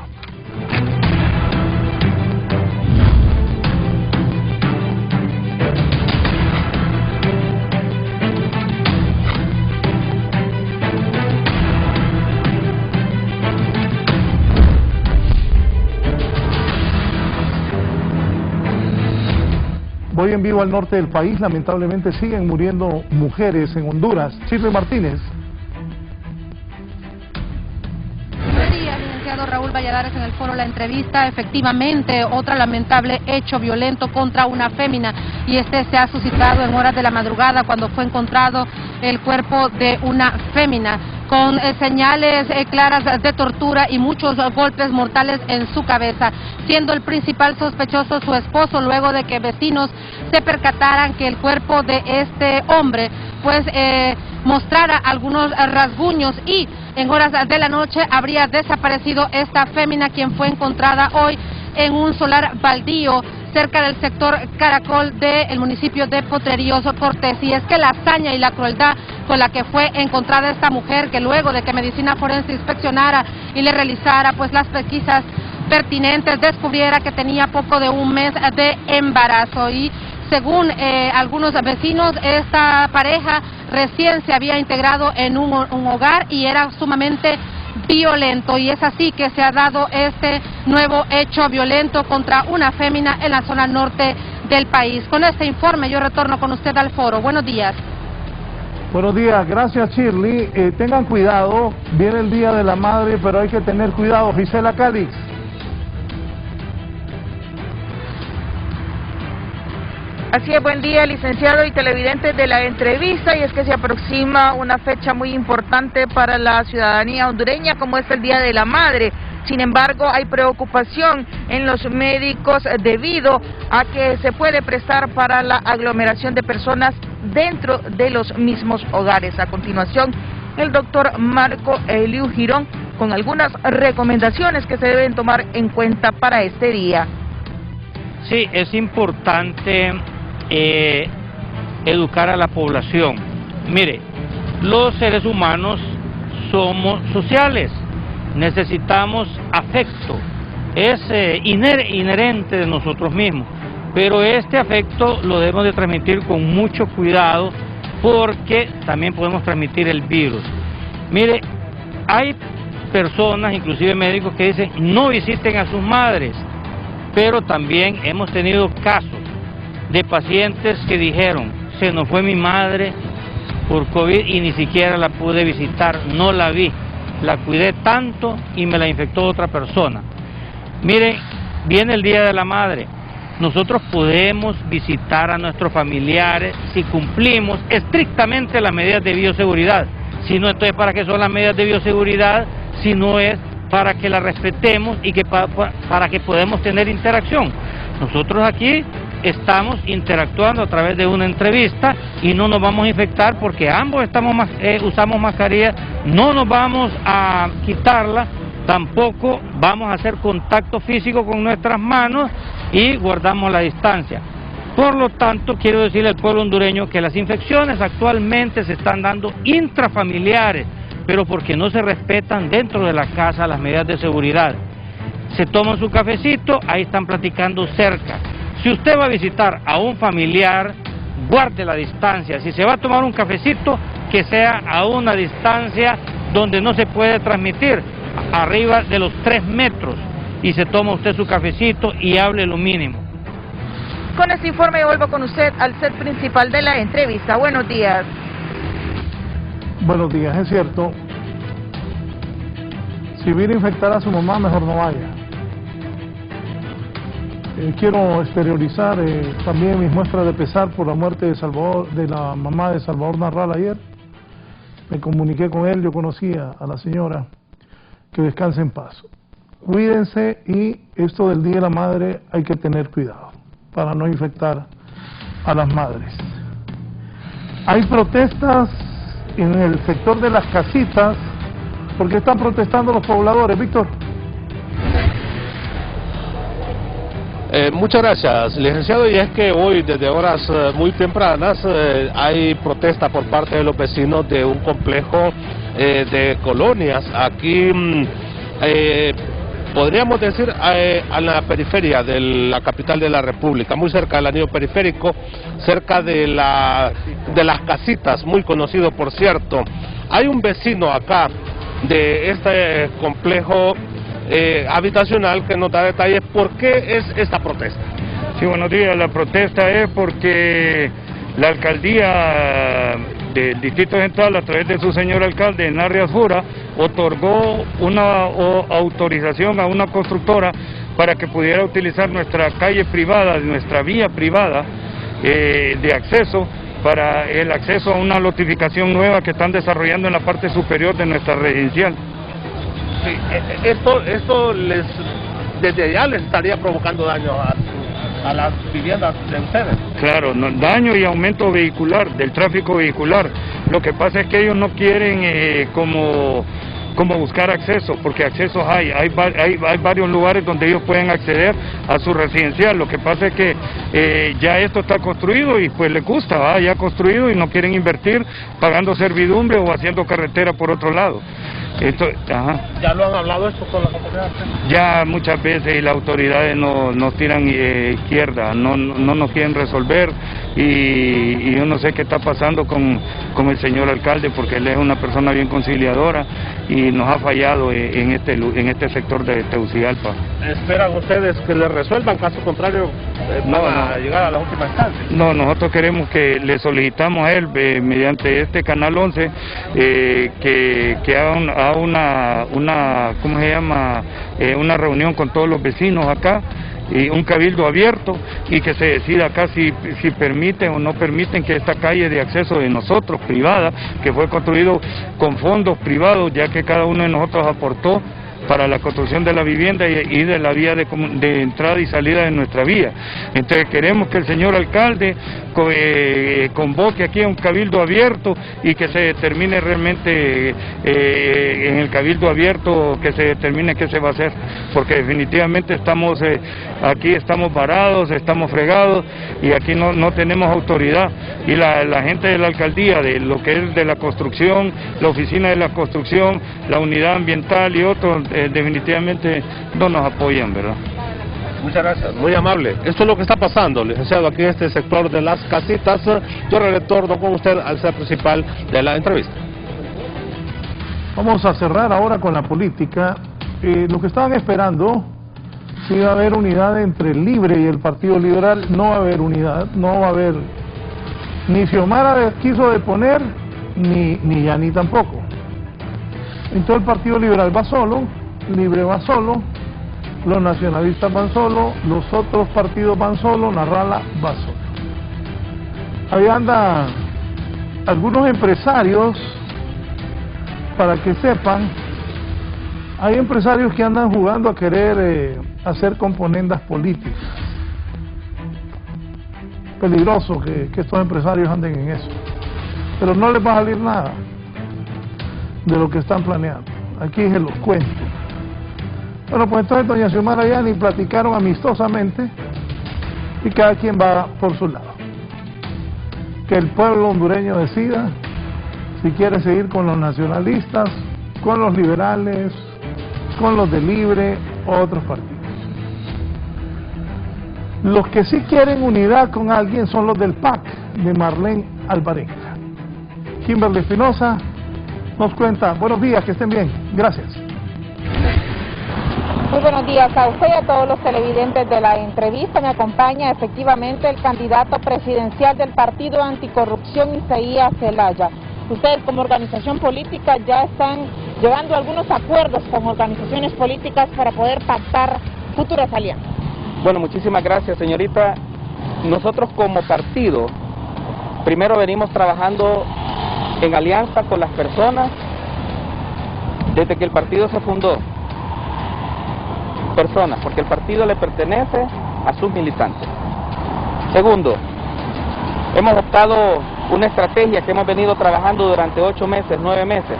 Voy en vivo al norte del país. Lamentablemente siguen muriendo mujeres en Honduras. Chirle Martínez. Buen día, licenciado Raúl Valladares, en el foro La Entrevista. Efectivamente, otro lamentable hecho violento contra una fémina, y este se ha suscitado en horas de la madrugada, cuando fue encontrado el cuerpo de una fémina con señales claras de tortura y muchos golpes mortales en su cabeza, siendo el principal sospechoso su esposo, luego de que vecinos se percataran que el cuerpo de este hombre pues mostrara algunos rasguños, y en horas de la noche habría desaparecido esta fémina, quien fue encontrada hoy en un solar baldío cerca del sector Caracol del municipio de Potreríos Cortés. Y es que la hazaña y la crueldad con la que fue encontrada esta mujer, que luego de que Medicina Forense inspeccionara y le realizara pues las pesquisas pertinentes, descubriera que tenía poco de un mes de embarazo. Y según algunos vecinos, esta pareja recién se había integrado en un hogar y era sumamente violento, y es así que se ha dado este nuevo hecho violento contra una fémina en la zona norte del país. Con este informe yo retorno con usted al foro. Buenos días. Buenos días, gracias Shirley. Tengan cuidado, viene el Día de la Madre, pero hay que tener cuidado. Gisela Calix. Así es, buen día, licenciado y televidentes de la entrevista, y es que se aproxima una fecha muy importante para la ciudadanía hondureña, como es el Día de la Madre. Sin embargo, hay preocupación en los médicos debido a que se puede prestar para la aglomeración de personas dentro de los mismos hogares. A continuación, el doctor Marco Eliu Girón con algunas recomendaciones que se deben tomar en cuenta para este día. Sí, es importante educar a la población. Mire, los seres humanos somos sociales, necesitamos afecto, es inherente de nosotros mismos, pero este afecto lo debemos de transmitir con mucho cuidado porque también podemos transmitir el virus. Mire, hay personas, inclusive médicos, que dicen no visiten a sus madres, pero también hemos tenido casos de pacientes que dijeron, se nos fue mi madre por COVID y ni siquiera la pude visitar, no la vi, la cuidé tanto y me la infectó otra persona. Miren, viene el Día de la Madre, nosotros podemos visitar a nuestros familiares si cumplimos estrictamente las medidas de bioseguridad. Si no, entonces ¿para qué son las medidas de bioseguridad? Si no es para que las respetemos y que para que podamos tener interacción. Nosotros aquí estamos interactuando a través de una entrevista y no nos vamos a infectar porque ambos usamos mascarilla, no nos vamos a quitarla, tampoco vamos a hacer contacto físico con nuestras manos y guardamos la distancia. Por lo tanto, quiero decirle al pueblo hondureño que las infecciones actualmente se están dando intrafamiliares, pero porque no se respetan dentro de la casa las medidas de seguridad. Se toman su cafecito, ahí están platicando cerca. Si usted va a visitar a un familiar, guarde la distancia. Si se va a tomar un cafecito, que sea a una distancia donde no se puede transmitir, arriba de los 3 metros. Y se toma usted su cafecito y hable lo mínimo. Con este informe vuelvo con usted al set principal de la entrevista. Buenos días. Buenos días, es cierto. Si viene a infectar a su mamá, mejor no vaya. Quiero exteriorizar también mis muestras de pesar por la muerte de la mamá de Salvador Narral ayer. Me comuniqué con él, yo conocía a la señora, que descanse en paz. Cuídense y esto del Día de la Madre hay que tener cuidado para no infectar a las madres. Hay protestas en el sector de las casitas. ¿Por qué están protestando los pobladores, Víctor? Muchas gracias, licenciado, y es que hoy desde horas muy tempranas hay protesta por parte de los vecinos de un complejo de colonias aquí, podríamos decir a la periferia de la capital de la República, muy cerca del anillo periférico, cerca de las casitas, muy conocido por cierto. Hay un vecino acá de este complejo habitacional que nos da detalles por qué es esta protesta. Sí, buenos días. La protesta es porque la alcaldía del Distrito Central, a través de su señor alcalde, Narri Asfura, otorgó una autorización a una constructora para que pudiera utilizar nuestra calle privada, nuestra vía privada de acceso, para el acceso a una lotificación nueva que están desarrollando en la parte superior de nuestra residencial. Sí, esto desde ya les estaría provocando daño a las viviendas de ustedes. Claro, daño y aumento vehicular, del tráfico vehicular. Lo que pasa es que ellos no quieren como buscar acceso, porque accesos hay varios lugares donde ellos pueden acceder a su residencial. Lo que pasa es que ya esto está construido y pues les gusta, ya construido y no quieren invertir pagando servidumbre o haciendo carretera por otro lado. ¿Ya lo han hablado esto con las autoridades? Ya muchas veces y las autoridades nos tiran izquierda, no nos quieren resolver. y yo no sé qué está pasando con el señor alcalde, porque él es una persona bien conciliadora y nos ha fallado en este sector de Tegucigalpa. ¿Esperan ustedes que le resuelvan? Caso contrario, van a llegar a la última instancia. No, nosotros queremos que le solicitamos a él, mediante este Canal 11, que haga una ¿cómo se llama? Una reunión con todos los vecinos acá, y un cabildo abierto, y que se decida acá si permiten o no permiten que esta calle de acceso de nosotros, privada, que fue construido con fondos privados, ya que cada uno de nosotros aportó para la construcción de la vivienda y de la vía de entrada y salida de nuestra vía. Entonces queremos que el señor alcalde convoque aquí a un cabildo abierto y que se determine realmente en el cabildo abierto, que se determine qué se va a hacer, porque definitivamente estamos aquí estamos varados, estamos fregados y aquí no tenemos autoridad, y la gente de la alcaldía, de lo que es de la construcción, la oficina de la construcción, la unidad ambiental y otros, definitivamente no nos apoyan, ¿verdad? Muchas gracias, muy amable. Esto es lo que está pasando, licenciado, aquí en este sector de las casitas. Yo retorno con usted al ser principal de la entrevista. Vamos a cerrar ahora con la política. Lo que estaban esperando, si iba a haber unidad entre el Libre y el Partido Liberal, no va a haber unidad, no va a haber, ni Xiomara quiso deponer, ni Yani tampoco. Entonces el Partido Liberal va solo, Libre va solo, los nacionalistas van solo, los otros partidos van solo, Narrala va solo. Ahí andan algunos empresarios, para que sepan, hay empresarios que andan jugando a querer hacer componendas políticas. Peligroso que estos empresarios anden en eso, pero no les va a salir nada de lo que están planeando. Aquí se los cuento. Bueno, pues entonces doña Xiomara y Yani platicaron amistosamente y cada quien va por su lado. Que el pueblo hondureño decida si quiere seguir con los nacionalistas, con los liberales, con los de Libre o otros partidos. Los que sí quieren unidad con alguien son los del PAC, de Marlene Alvarenga. Kimberly Espinosa nos cuenta. Buenos días, que estén bien. Gracias. Muy buenos días a usted y a todos los televidentes de la entrevista. Me acompaña efectivamente el candidato presidencial del Partido Anticorrupción, Isaías Zelaya. Ustedes como organización política ya están llegando a algunos acuerdos con organizaciones políticas para poder pactar futuras alianzas. Bueno, muchísimas gracias, señorita. Nosotros como partido, primero venimos trabajando en alianza con las personas desde que el partido se fundó. Personas, porque el partido le pertenece a sus militantes. Segundo, hemos optado una estrategia que hemos venido trabajando durante 8 meses, 9 meses,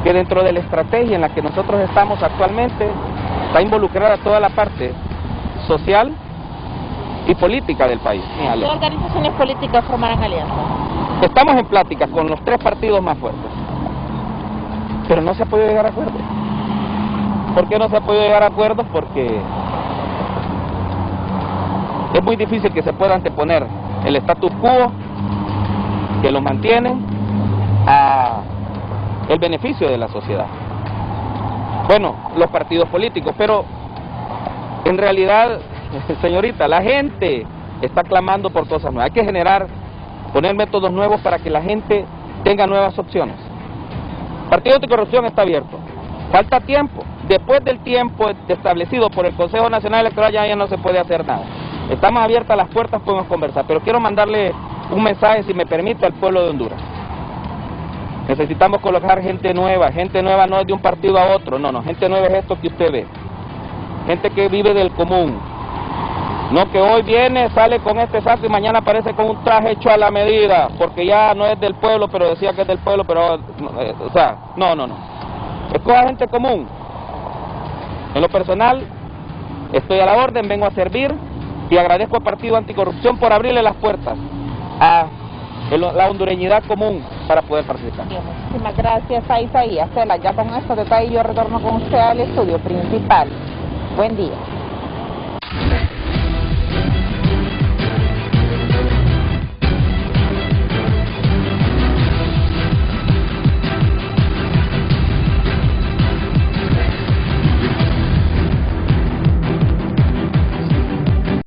que dentro de la estrategia en la que nosotros estamos actualmente va a involucrar a toda la parte social y política del país. ¿Qué organizaciones políticas formarán alianza? Estamos en pláticas con los 3 partidos más fuertes, pero no se ha podido llegar a acuerdos. ¿Por qué no se ha podido llegar a acuerdos? Porque es muy difícil que se pueda anteponer el status quo que los mantiene a el beneficio de la sociedad. Bueno, los partidos políticos, pero en realidad, señorita, la gente está clamando por cosas nuevas. Hay que poner métodos nuevos para que la gente tenga nuevas opciones. El Partido Anticorrupción está abierto. Falta tiempo. Después del tiempo establecido por el Consejo Nacional Electoral ya no se puede hacer nada. Estamos abiertas las puertas, podemos conversar, pero quiero mandarle un mensaje, si me permite, al pueblo de Honduras. Necesitamos colocar gente nueva. Gente nueva no es de un partido a otro, no, gente nueva es esto que usted ve. Gente que vive del común. No que hoy viene, sale con este saco y mañana aparece con un traje hecho a la medida, porque ya no es del pueblo, pero decía que es del pueblo, pero, o sea, no. Escoja gente común. En lo personal, estoy a la orden, vengo a servir y agradezco al Partido Anticorrupción por abrirle las puertas a la hondureñidad común para poder participar. Muchísimas gracias a Isaías Zelaya. Ya con estos detalles yo retorno con usted al estudio principal. Buen día.